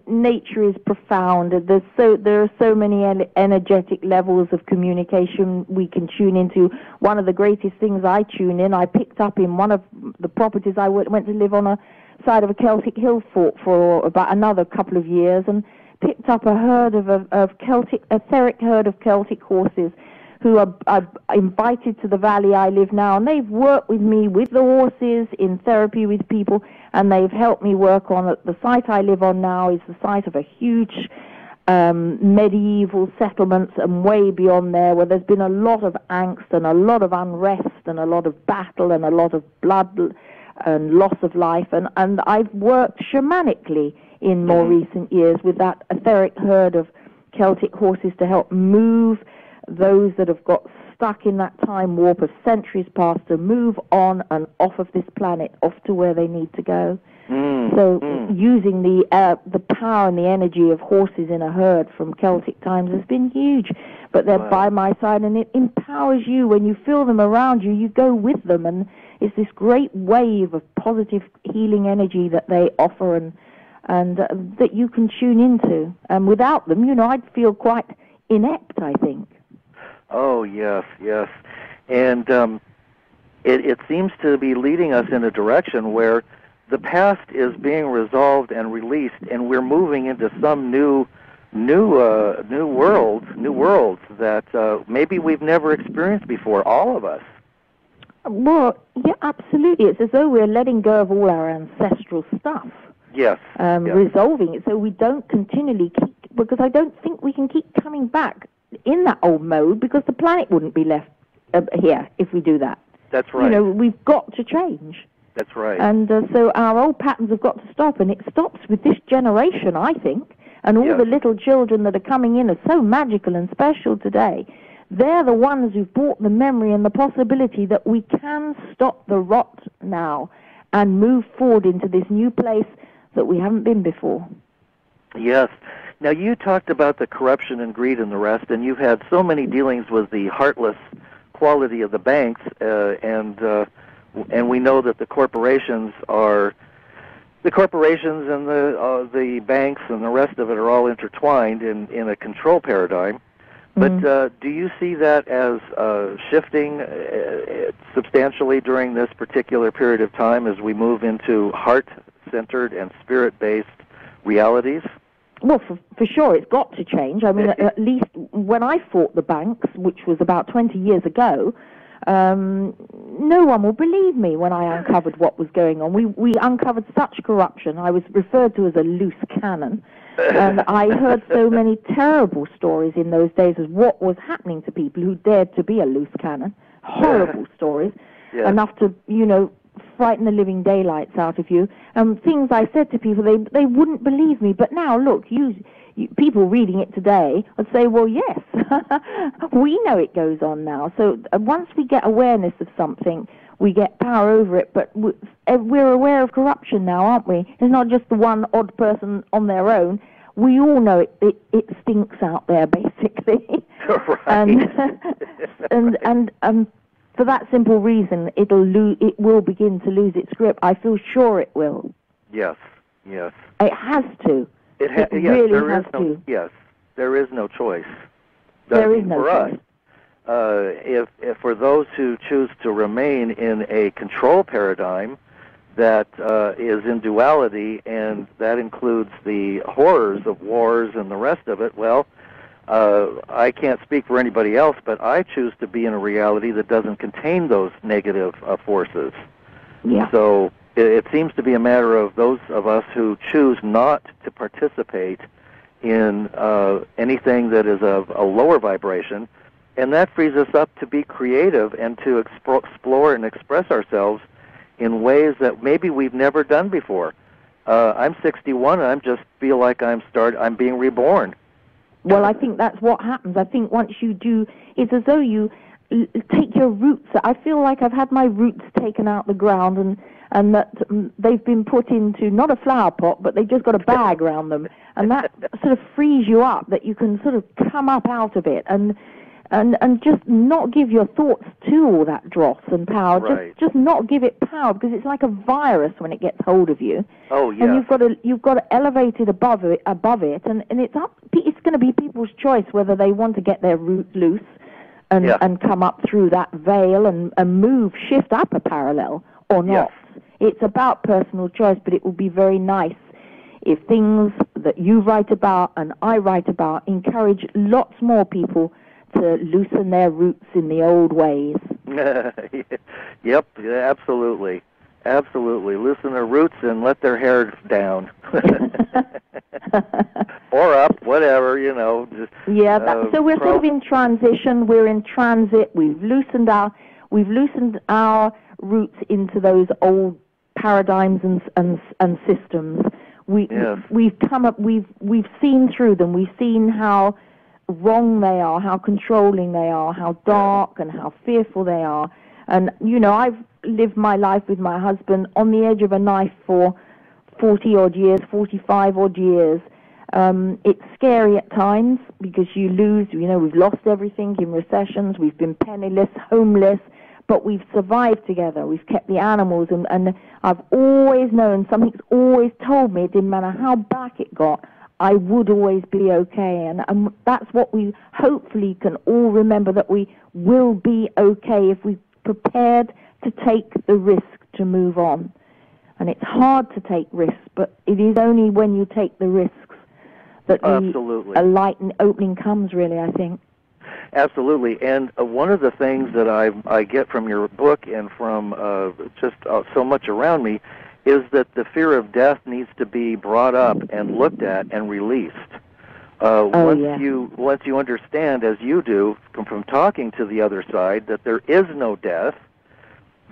nature is profound. There are so many energetic levels of communication we can tune into. One of the greatest things I tune in, I picked up in one of the properties I went to live on a side of a Celtic hill fort for about another couple of years, and picked up a herd of etheric herd of Celtic horses who are invited to the valley I live now, and they've worked with me with the horses in therapy with people, and they've helped me work on the site I live on now is the site of a huge medieval settlement, and way beyond there where there's been a lot of angst and a lot of unrest and a lot of battle and a lot of blood and loss of life, and I've worked shamanically in more recent years with that etheric herd of Celtic horses to help move those that have got stuck in that time warp of centuries past to move on and off of this planet, off to where they need to go. Using the power and the energy of horses in a herd from Celtic times has been huge. But they're by my side, and it empowers you. When you feel them around you, you go with them, and it's this great wave of positive healing energy that they offer and that you can tune into. And without them, I'd feel quite inept, I think. Oh, yes. And it seems to be leading us in a direction where the past is being resolved and released, and we're moving into some new worlds that maybe we've never experienced before, all of us. Well, yeah, absolutely. It's as though we're letting go of all our ancestral stuff. Yes. Resolving it so we don't continually because I don't think we can keep coming back in that old mode, because the planet wouldn't be left here if we do that. That's right. We've got to change. That's right. And so our old patterns have got to stop, and it stops with this generation, I think. And all the little children that are coming in are so magical and special today. They're the ones who've brought the memory and the possibility that we can stop the rot now and move forward into this new place that we haven't been before. Yes. Now, you talked about the corruption and greed and the rest, and you've had so many dealings with the heartless quality of the banks, and we know that the corporations and the banks and the rest of it are all intertwined in a control paradigm. But do you see that as shifting substantially during this particular period of time as we move into heart-centered and spirit-based realities? Well, for sure, it's got to change. I mean, at least when I fought the banks, which was about 20 years ago, no one will believe me when I uncovered what was going on. We uncovered such corruption. I was referred to as a loose cannon. And I heard so many terrible stories in those days of what was happening to people who dared to be a loose cannon. Horrible stories, enough to, frighten the living daylights out of you. Things I said to people, they wouldn't believe me. But now, look, people reading it today would say, well, yes, we know it goes on now. So once we get awareness of something, we get power over it. But we're aware of corruption now, aren't we? It's not just the one odd person on their own. We all know it stinks out there, basically. Right. And for that simple reason, it will begin to lose its grip. I feel sure it will. Yes. It has to. It really has to. Yes, there is no choice. There is no choice. If for those who choose to remain in a control paradigm that is in duality, and that includes the horrors of wars and the rest of it, well, I can't speak for anybody else, but I choose to be in a reality that doesn't contain those negative forces. Yeah. So it seems to be a matter of those of us who choose not to participate in anything that is of a lower vibration, and that frees us up to be creative and to explore and express ourselves in ways that maybe we've never done before. I'm 61, and I just feel like I'm being reborn. Well, I think that's what happens. I think once you do, it's as though you take your roots. I feel like I've had my roots taken out the ground, and that they've been put into not a flower pot, but they've just got a bag around them, and that sort of frees you up, that you can sort of come up out of it. And and just not give your thoughts to all that dross and power. Right. Just not give it power, because it's like a virus when it gets hold of you. Oh, yeah. And you've got to elevate it above it, and it's going to be people's choice whether they want to get their roots loose and come up through that veil and shift up a parallel or not. Yes. It's about personal choice, but it would be very nice if things that you write about and I write about encourage lots more people to loosen their roots in the old ways. Yep, absolutely. Absolutely. Loosen their roots and let their hair down. Or up, whatever, Just, so we're sort of in transition. We're in transit. We've loosened our roots into those old paradigms and systems. We've come up. We've seen through them. We've seen how wrong they are, how controlling they are, how dark and how fearful they are. And I've lived my life with my husband on the edge of a knife for 40-odd years, 45-odd years. It's scary at times because you lose, we've lost everything in recessions, we've been penniless, homeless, but we've survived together. We've kept the animals, and I've always known, something's always told me, it didn't matter how back it got, I would always be okay. And that's what we hopefully can all remember, that we will be okay if we're prepared to take the risk to move on. And it's hard to take risks, but it is only when you take the risks that a light and opening comes, really, I think. Absolutely. And one of the things that I get from your book and from just so much around me is that the fear of death needs to be brought up and looked at and released. Once you understand, as you do, from talking to the other side, that there is no death,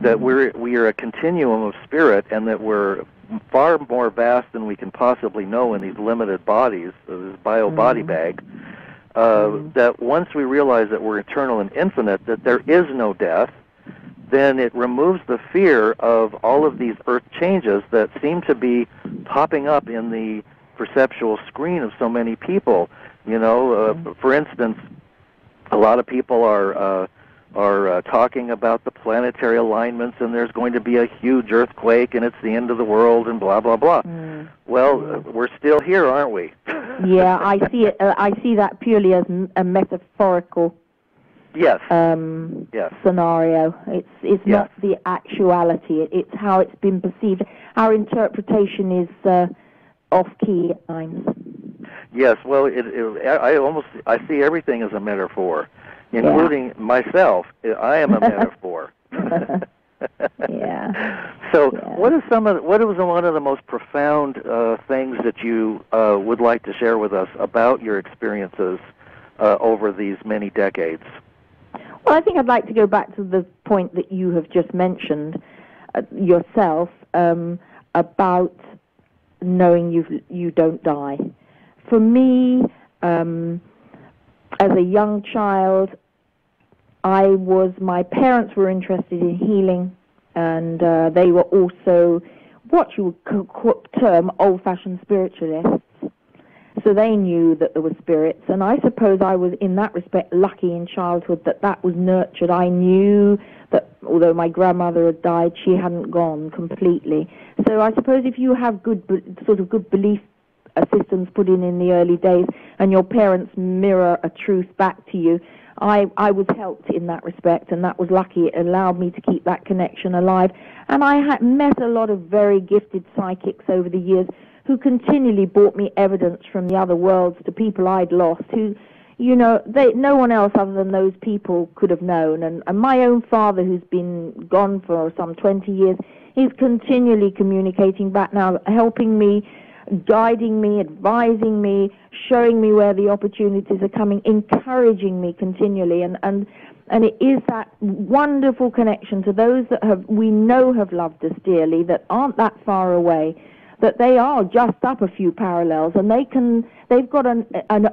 that we are a continuum of spirit, and that we're far more vast than we can possibly know in these limited bodies, this bio-body bag, that once we realize that we're eternal and infinite, that there is no death, then it removes the fear of all of these earth changes that seem to be popping up in the perceptual screen of so many people. For instance, a lot of people are talking about the planetary alignments, and there's going to be a huge earthquake, and it's the end of the world, and blah blah blah. Well, we're still here, aren't we? Yeah, I see it. I see that purely as a metaphorical. Yes. Scenario. It's not the actuality. It's how it's been perceived. Our interpretation is off-key at times. Yes. Well, I see everything as a metaphor, including myself. I am a metaphor. So, what was one of the most profound things that you would like to share with us about your experiences over these many decades? Well, I think I'd like to go back to the point that you have just mentioned yourself about knowing you don't die. For me, as a young child, my parents were interested in healing, and they were also what you would term old-fashioned spiritualists. So they knew that there were spirits, and I suppose I was, in that respect, lucky in childhood that was nurtured. I knew that although my grandmother had died, she hadn't gone completely. So I suppose if you have good belief systems put in the early days, and your parents mirror a truth back to you, I was helped in that respect, and that was lucky. It allowed me to keep that connection alive. And I had met a lot of very gifted psychics over the years who continually brought me evidence from the other worlds to people I'd lost, who, no one else other than those people could have known. And my own father, who's been gone for some 20 years, is continually communicating back now, helping me, guiding me, advising me, showing me where the opportunities are coming, encouraging me continually. And it is that wonderful connection to those that we know have loved us dearly, that aren't that far away, that they are just up a few parallels, and they've got an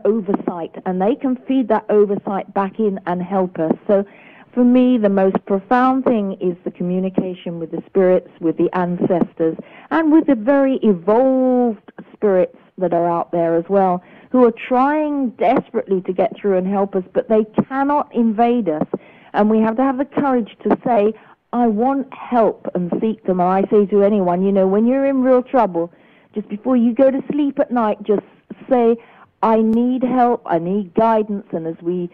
oversight, and they can feed that oversight back in and help us. So for me, the most profound thing is the communication with the spirits, with the ancestors, and with the very evolved spirits that are out there as well, who are trying desperately to get through and help us, but they cannot invade us. And we have to have the courage to say, I want help, and seek them. And I say to anyone, when you're in real trouble, just before you go to sleep at night, just say, I need help, I need guidance. And as we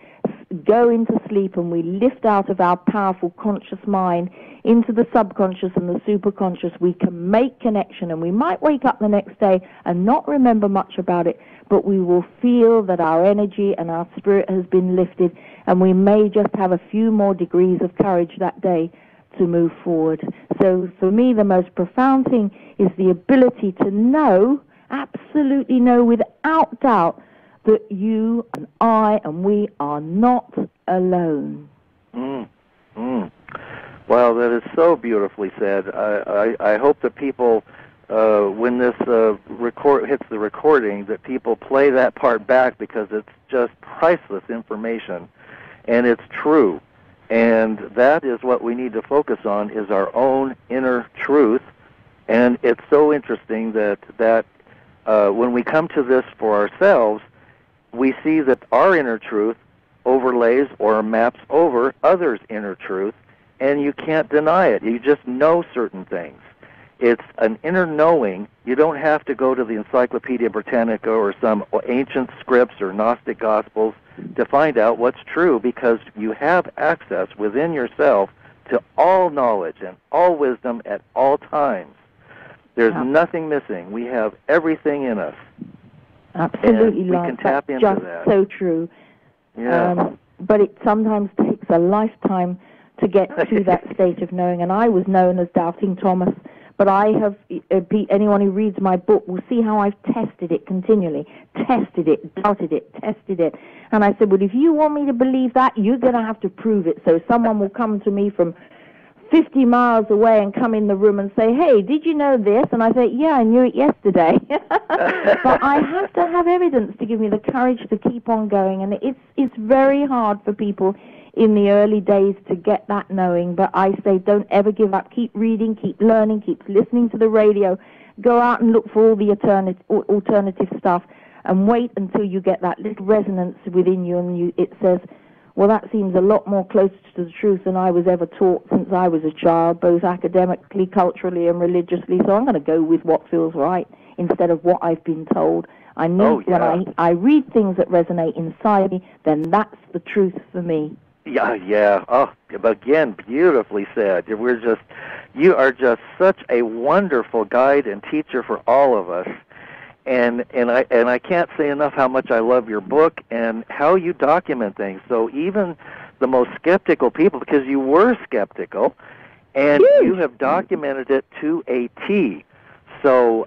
go into sleep and we lift out of our powerful conscious mind into the subconscious and the superconscious, we can make connection. And we might wake up the next day and not remember much about it, but we will feel that our energy and our spirit has been lifted, and we may just have a few more degrees of courage that day to move forward. So for me, the most profound thing is the ability to know, absolutely know without doubt, that you and I and we are not alone. Well, that is so beautifully said. I hope that people, when this hits the recording, that people play that part back, because it's just priceless information, and it's true. And that is what we need to focus on, is our own inner truth. And it's so interesting that when we come to this for ourselves, we see that our inner truth overlays or maps over others' inner truth, and you can't deny it. You just know certain things. It's an inner knowing. You don't have to go to the Encyclopedia Britannica or some ancient scripts or Gnostic Gospels to find out what's true, because you have access within yourself to all knowledge and all wisdom at all times. There's nothing missing. We have everything in us. Absolutely, and we can tap into just that. So true. Yeah. But it sometimes takes a lifetime to get to that state of knowing. And I was known as Doubting Thomas, but I have, anyone who reads my book will see how I've tested it continually. Tested it, doubted it, tested it. And I said, well, if you want me to believe that, you're going to have to prove it. So someone will come to me from 50 miles away and come in the room and say, hey, did you know this? And I say, yeah, I knew it yesterday. But I have to have evidence to give me the courage to keep on going. And it's very hard for people in the early days to get that knowing. But I say, don't ever give up. Keep reading, keep learning, keep listening to the radio. Go out and look for all the alternative stuff, and wait until you get that little resonance within you, and it says, well, that seems a lot more close to the truth than I was ever taught since I was a child, both academically, culturally, and religiously. So I'm going to go with what feels right instead of what I've been told. I know when I read things that resonate inside me, then that's the truth for me. Yeah. Oh, again, beautifully said. You are just such a wonderful guide and teacher for all of us. And I can't say enough how much I love your book and how you document things. So even the most skeptical people, because you were skeptical, and you have documented it to a T. So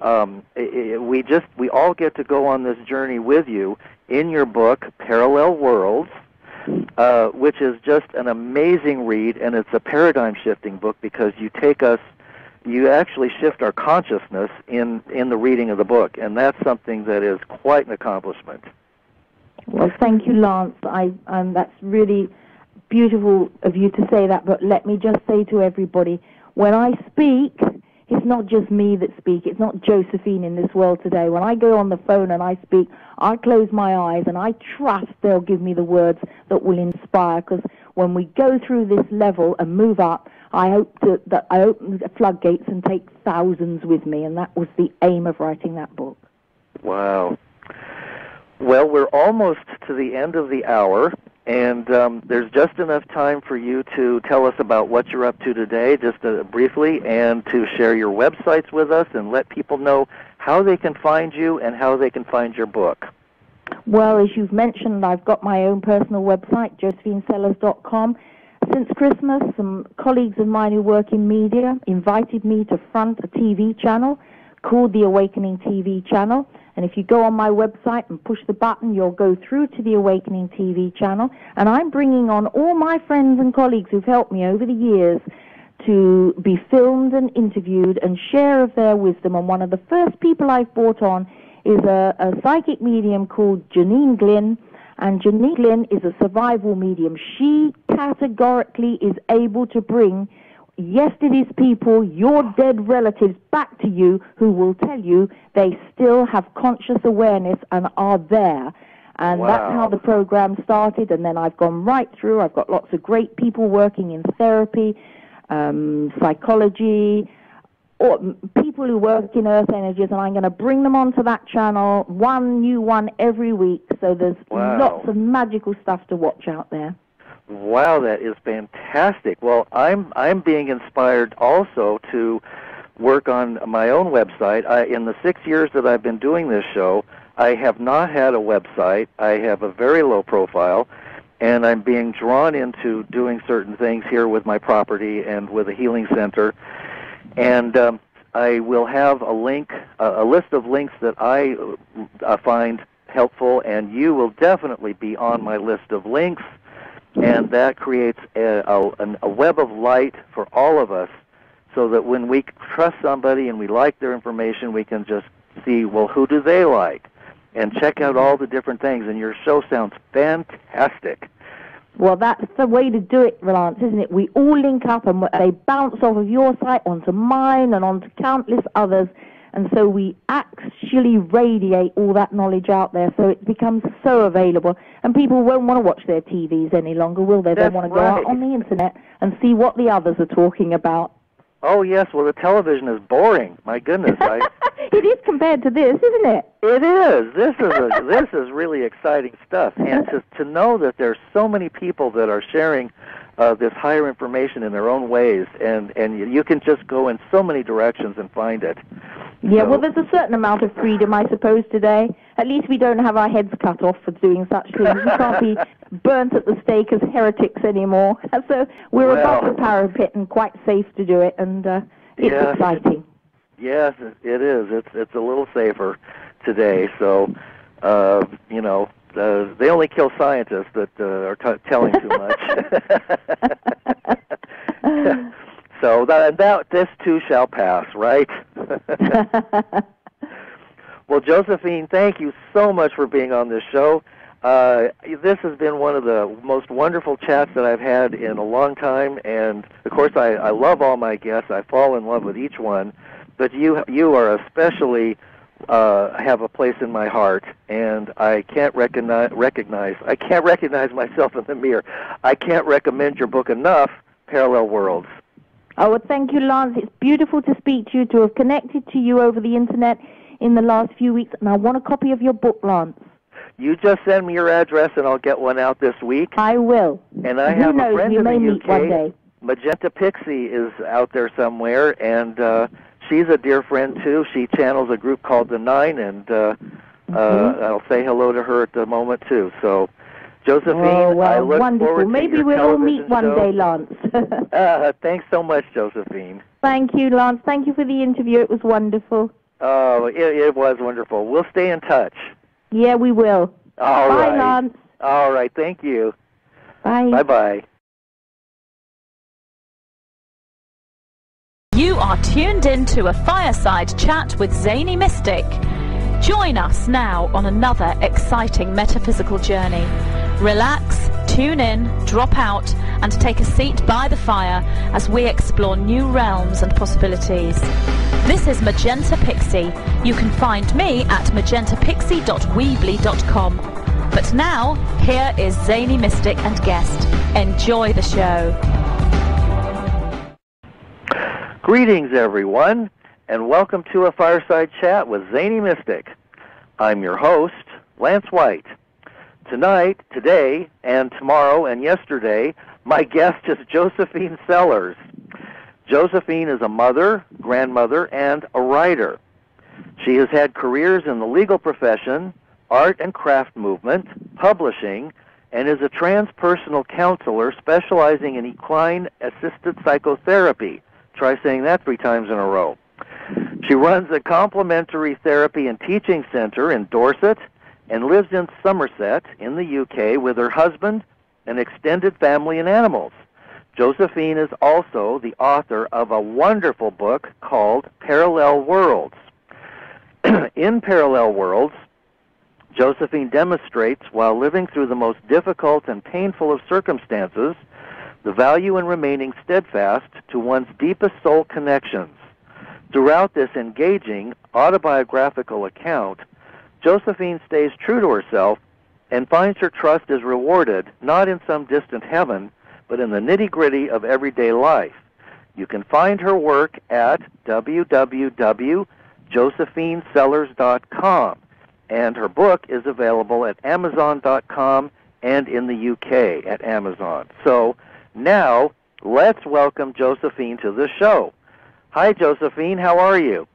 we all get to go on this journey with you in your book, Parallel Worlds, which is just an amazing read, and it's a paradigm-shifting book, because you actually shift our consciousness in the reading of the book, and that's something that is quite an accomplishment. Well, thank you, Lance. That's really beautiful of you to say that, but let me just say to everybody, when I speak, it's not just me that speak. It's not Josephine in this world today. When I go on the phone and I speak, I close my eyes and I trust they'll give me the words that will inspire, because when we go through this level and move up, I hope that I open the floodgates and take thousands with me, and that was the aim of writing that book. Wow. Well, we're almost to the end of the hour, and there's just enough time for you to tell us about what you're up to today, just briefly, and to share your websites with us and let people know how they can find you and how they can find your book. Well, as you've mentioned, I've got my own personal website, josephinesellers.com. Since Christmas, some colleagues of mine who work in media invited me to front a TV channel called the Awakening TV channel. And if you go on my website and push the button, you'll go through to the Awakening TV channel. And I'm bringing on all my friends and colleagues who've helped me over the years to be filmed and interviewed and share of their wisdom. And one of the first people I've brought on is a psychic medium called Janine Glynn. And Janine Glynn is a survival medium. She categorically is able to bring yesterday's people, your dead relatives, back to you, who will tell you they still have conscious awareness and are there. And Wow. That's how the program started, and then I've gone right through. I've got lots of great people working in therapy, psychology, or people who work in earth energies, and I'm going to bring them onto that channel, one new one every week, so there's Wow. lots of magical stuff to watch out there. Wow, that is fantastic. Well, I'm being inspired also to work on my own website. In the 6 years that I've been doing this show, I have not had a website. I have a very low profile, and I'm being drawn into doing certain things here with my property and with a healing center. And I will have a link, a list of links that I find helpful, and you will definitely be on my list of links. And that creates a web of light for all of us, so that when we trust somebody and we like their information, we can just see, well, who do they like? And check out all the different things. And your show sounds fantastic. Well, that's the way to do it, Lance, isn't it? We all link up, and they bounce off of your site onto mine and onto countless others. And so we actually radiate all that knowledge out there, so it becomes so available. And people won't want to watch their TVs any longer, will they? They want to go out on the Internet and see what the others are talking about. Oh, yes. Well, the television is boring. My goodness. It is compared to this, isn't it? It is. This is really exciting stuff. And to know that there's so many people that are sharing this higher information in their own ways, and you can just go in so many directions and find it. Yeah, well, there's a certain amount of freedom, I suppose, today. At least we don't have our heads cut off for doing such things. We can't be burnt at the stake as heretics anymore. So we're above the parapet and quite safe to do it, and it's exciting. Yes, it is. It's a little safer today. So, they only kill scientists that are telling too much. So that this too shall pass, right? Well, Josephine, thank you so much for being on this show. This has been one of the most wonderful chats that I've had in a long time, and of course I love all my guests. I fall in love with each one, but you are especially have a place in my heart, and I can't recognize myself in the mirror. I can't recommend your book enough, Parallel Worlds. Oh, well, thank you, Lance. It's beautiful to speak to you, to have connected to you over the Internet in the last few weeks, and I want a copy of your book, Lance. You just send me your address, and I'll get one out this week. I will. And I have a friend in the meet one day. UK. Magenta Pixie is out there somewhere, and she's a dear friend, too. She channels a group called The Nine, and I'll say hello to her at the moment, too. So, Josephine, I look forward to Maybe your we'll all meet television one show. day, Lance. Thanks so much, Josephine. Thank you, Lance. Thank you for the interview. It was wonderful. Oh, it was wonderful. We'll stay in touch. Yeah, we will. All Bye, right. Lance. All right. Thank you. Bye. Bye-bye. You are tuned in to a Fireside Chat with Zany Mystic. Join us now on another exciting metaphysical journey. Relax, tune in, drop out, and take a seat by the fire as we explore new realms and possibilities. This is Magenta Pixie. You can find me at magentapixie.weebly.com. But now, here is Zany Mystic and guest. Enjoy the show. Greetings, everyone, and welcome to a Fireside Chat with Zany Mystic. I'm your host, Lance White. Tonight, today, and tomorrow, and yesterday, my guest is Josephine Sellers. Josephine is a mother, grandmother, and a writer. She has had careers in the legal profession, art and craft movement, publishing, and is a transpersonal counselor specializing in equine-assisted psychotherapy. Try saying that 3 times in a row. She runs a complementary therapy and teaching center in Dorset and lives in Somerset in the UK with her husband, an extended family, and animals. Josephine is also the author of a wonderful book called Parallel Worlds. In Parallel Worlds, Josephine demonstrates, while living through the most difficult and painful of circumstances, the value in remaining steadfast to one's deepest soul connections. Throughout this engaging autobiographical account, Josephine stays true to herself and finds her trust is rewarded not in some distant heaven, but in the nitty-gritty of everyday life. You can find her work at www.josephinesellers.com, and her book is available at Amazon.com and in the UK at Amazon. So now, let's welcome Josephine to the show. Hi, Josephine. How are you?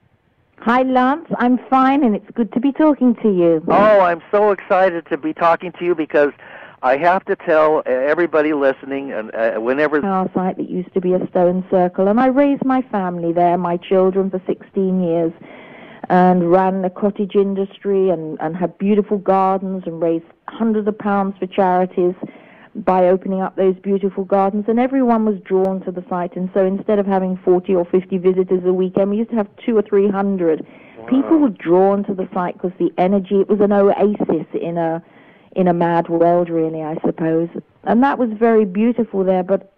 Hi, Lance. I'm fine, and it's good to be talking to you. Oh, I'm so excited to be talking to you because I have to tell everybody listening, and whenever... Our site that used to be a stone circle, and I raised my family there, my children, for 16 years, and ran the cottage industry and had beautiful gardens and raised hundreds of pounds for charities by opening up those beautiful gardens, and everyone was drawn to the site. And so instead of having 40 or 50 visitors a weekend, we used to have 200 or 300. Wow. People were drawn to the site because the energy, it was an oasis in a mad world, really, I suppose. And that was very beautiful there, but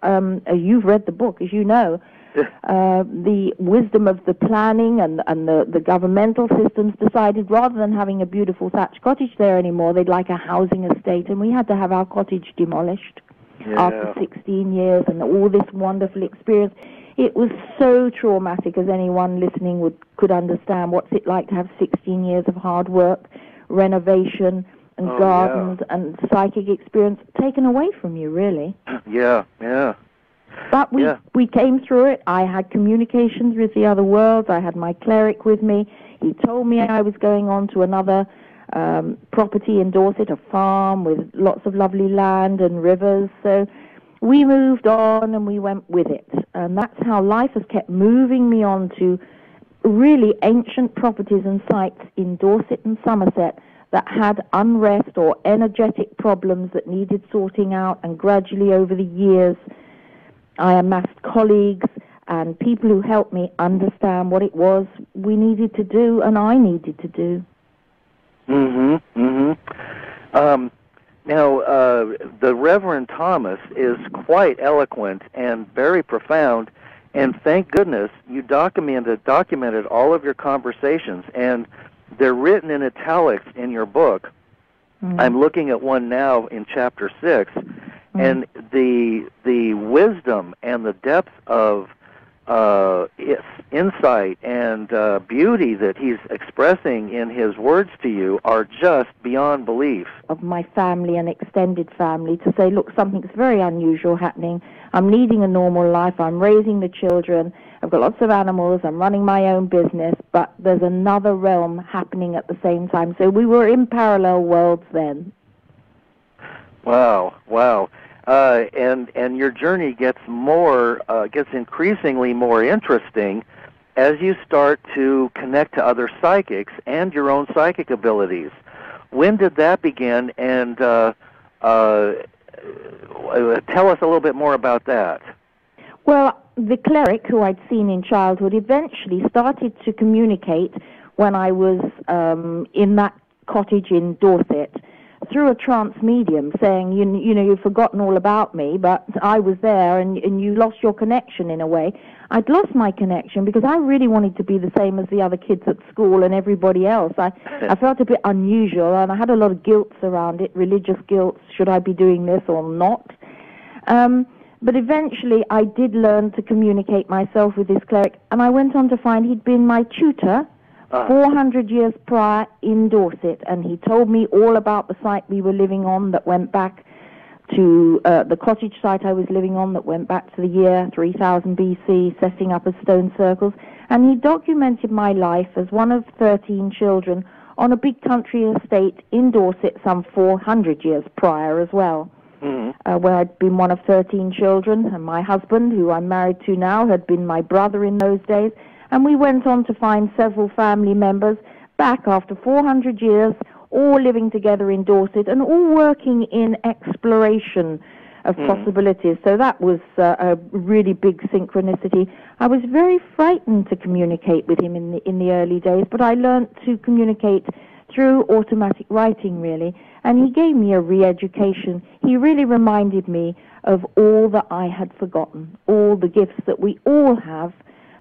you've read the book, as you know. The wisdom of the planning and the governmental systems decided rather than having a beautiful thatched cottage there anymore, they'd like a housing estate, and we had to have our cottage demolished after 16 years and all this wonderful experience. It was so traumatic, as anyone listening could understand. What's it like to have 16 years of hard work, renovation, and gardens and psychic experience taken away from you, really? Yeah. But we came through it. I had communications with the other worlds. I had my cleric with me. He told me I was going on to another property in Dorset, a farm with lots of lovely land and rivers. So we moved on and we went with it. And that's how life has kept moving me on to really ancient properties and sites in Dorset and Somerset that had unrest or energetic problems that needed sorting out, and gradually over the years I amassed colleagues and people who helped me understand what it was we needed to do and I needed to do. Now, the Reverend Thomas is quite eloquent and very profound, and thank goodness you documented all of your conversations, and they're written in italics in your book. I'm looking at one now in Chapter 6, and the wisdom and the depth of insight and beauty that he's expressing in his words to you are just beyond belief. Of my family and extended family, to say, look, something's very unusual happening. I'm leading a normal life. I'm raising the children. I've got lots of animals. I'm running my own business. But there's another realm happening at the same time. So we were in parallel worlds then. Wow. And your journey gets increasingly more interesting as you start to connect to other psychics and your own psychic abilities. When did that begin? And tell us a little bit more about that. Well, the cleric who I'd seen in childhood eventually started to communicate when I was in that cottage in Dorset, through a trance medium, saying, you know, you've forgotten all about me, but I was there, and you lost your connection in a way. I'd lost my connection because I really wanted to be the same as the other kids at school and everybody else. I felt a bit unusual, and I had a lot of guilt around it, religious guilt. Should I be doing this or not? But eventually I did learn to communicate myself with this cleric, and I went on to find he'd been my tutor 400 years prior in Dorset, and he told me all about the site we were living on that went back to the cottage site I was living on that went back to the year 3000 BC, setting up as stone circles. And he documented my life as one of 13 children on a big country estate in Dorset some 400 years prior as well, where I'd been one of 13 children, and my husband, who I'm married to now, had been my brother in those days. And we went on to find several family members back after 400 years, all living together in Dorset and all working in exploration of possibilities. So that was a really big synchronicity. I was very frightened to communicate with him in the early days, but I learned to communicate through automatic writing, really. And he gave me a re-education. He really reminded me of all that I had forgotten, all the gifts that we all have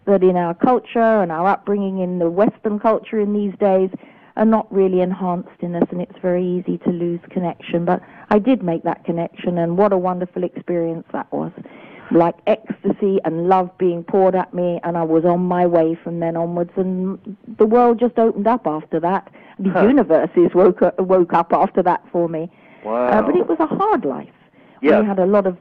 that in our culture and our upbringing in the Western culture in these days are not really enhanced in us, and it's very easy to lose connection. But I did make that connection, and what a wonderful experience that was. Like ecstasy and love being poured at me, and I was on my way from then onwards, and the world just opened up after that. The universes woke up after that for me. Wow. But it was a hard life. Yes. We had a lot of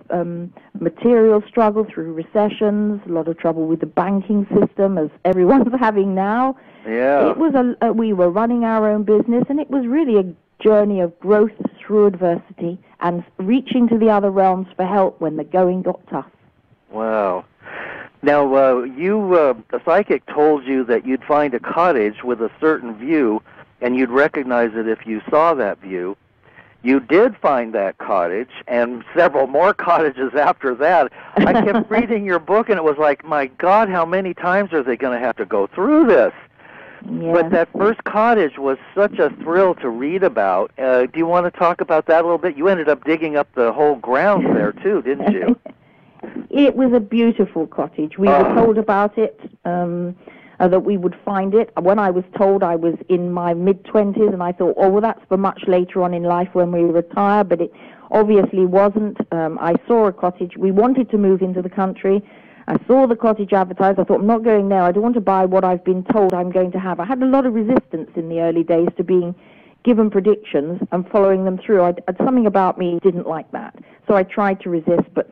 material struggle through recessions, a lot of trouble with the banking system, as everyone's having now. Yeah. It was we were running our own business, and it was really a journey of growth through adversity and reaching to the other realms for help when the going got tough. Wow. Now, the psychic told you that you'd find a cottage with a certain view, and you'd recognize it if you saw that view. You did find that cottage, and several more cottages after that. I kept reading your book, and it was like, my God, how many times are they going to have to go through this? Yes. But that first cottage was such a thrill to read about. Do you want to talk about that a little bit? You ended up digging up the whole grounds there, too, didn't you? It was a beautiful cottage. We were told about it, that we would find it. When I was told, I was in my mid-20s, and I thought, oh, well, that's for much later on in life when we retire, but it obviously wasn't. I saw a cottage. We wanted to move into the country. I saw the cottage advertised. I thought, I'm not going there. I don't want to buy what I've been told I'm going to have. I had a lot of resistance in the early days to being given predictions and following them through. Something about me didn't like that. So I tried to resist, but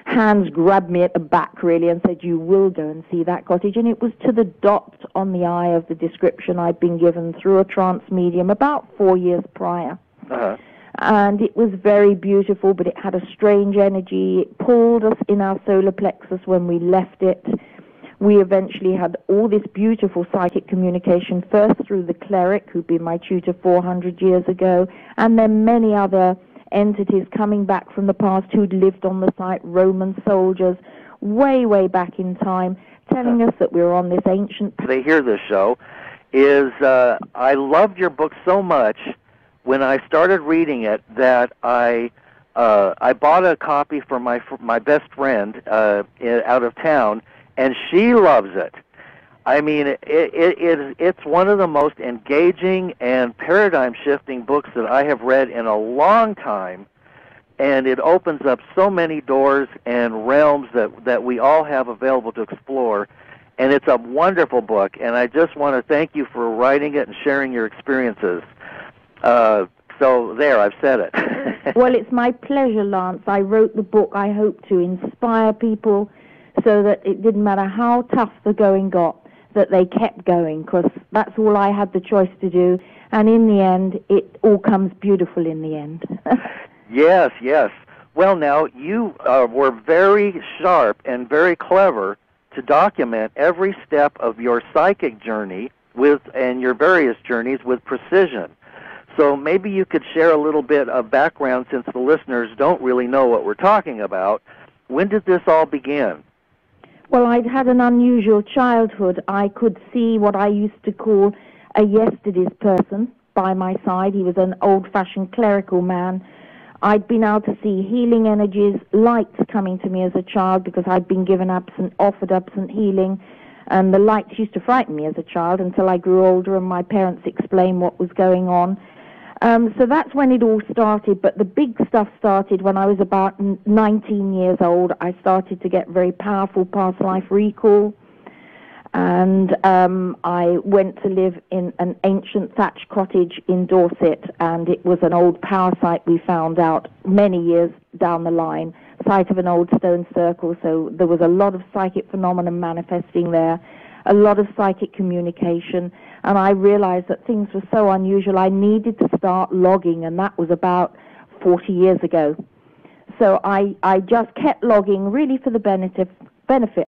hands grabbed me at the back, really, and said, you will go and see that cottage. And it was to the dot on the eye of the description I'd been given through a trance medium about 4 years prior. Uh-huh. And it was very beautiful, but it had a strange energy. It pulled us in our solar plexus when we left it. We eventually had all this beautiful psychic communication, first through the cleric, who'd been my tutor 400 years ago, and then many other entities coming back from the past who'd lived on the site, Roman soldiers, way, way back in time, telling us that we were on this ancient... They hear this show, is I loved your book so much when I started reading it that I bought a copy for my best friend out of town, and she loves it. I mean, it's one of the most engaging and paradigm-shifting books that I have read in a long time, and it opens up so many doors and realms that we all have available to explore, and it's a wonderful book, and I just want to thank you for writing it and sharing your experiences. So there, I've said it. Well, it's my pleasure, Lance. I wrote the book, I hope to inspire people so that it didn't matter how tough the going got, that they kept going, because that's all I had the choice to do. And in the end, it all comes beautiful in the end. Yes, yes. Well, now, you were very sharp and very clever to document every step of your psychic journey and your various journeys with precision. So maybe you could share a little bit of background, since the listeners don't really know what we're talking about. When did this all begin? Well, I'd had an unusual childhood. I could see what I used to call a yesterday's person by my side. He was an old-fashioned clerical man. I'd been able to see healing energies, lights coming to me as a child because I'd been offered absent healing, and the lights used to frighten me as a child until I grew older and my parents explained what was going on. So that's when it all started, but the big stuff started when I was about 19 years old. I started to get very powerful past life recall, and I went to live in an ancient thatched cottage in Dorset, and it was an old power site we found out many years down the line, site of an old stone circle, so there was a lot of psychic phenomena manifesting there, a lot of psychic communication, and I realized that things were so unusual I needed to start logging, and that was about 40 years ago. So I just kept logging really for the benefit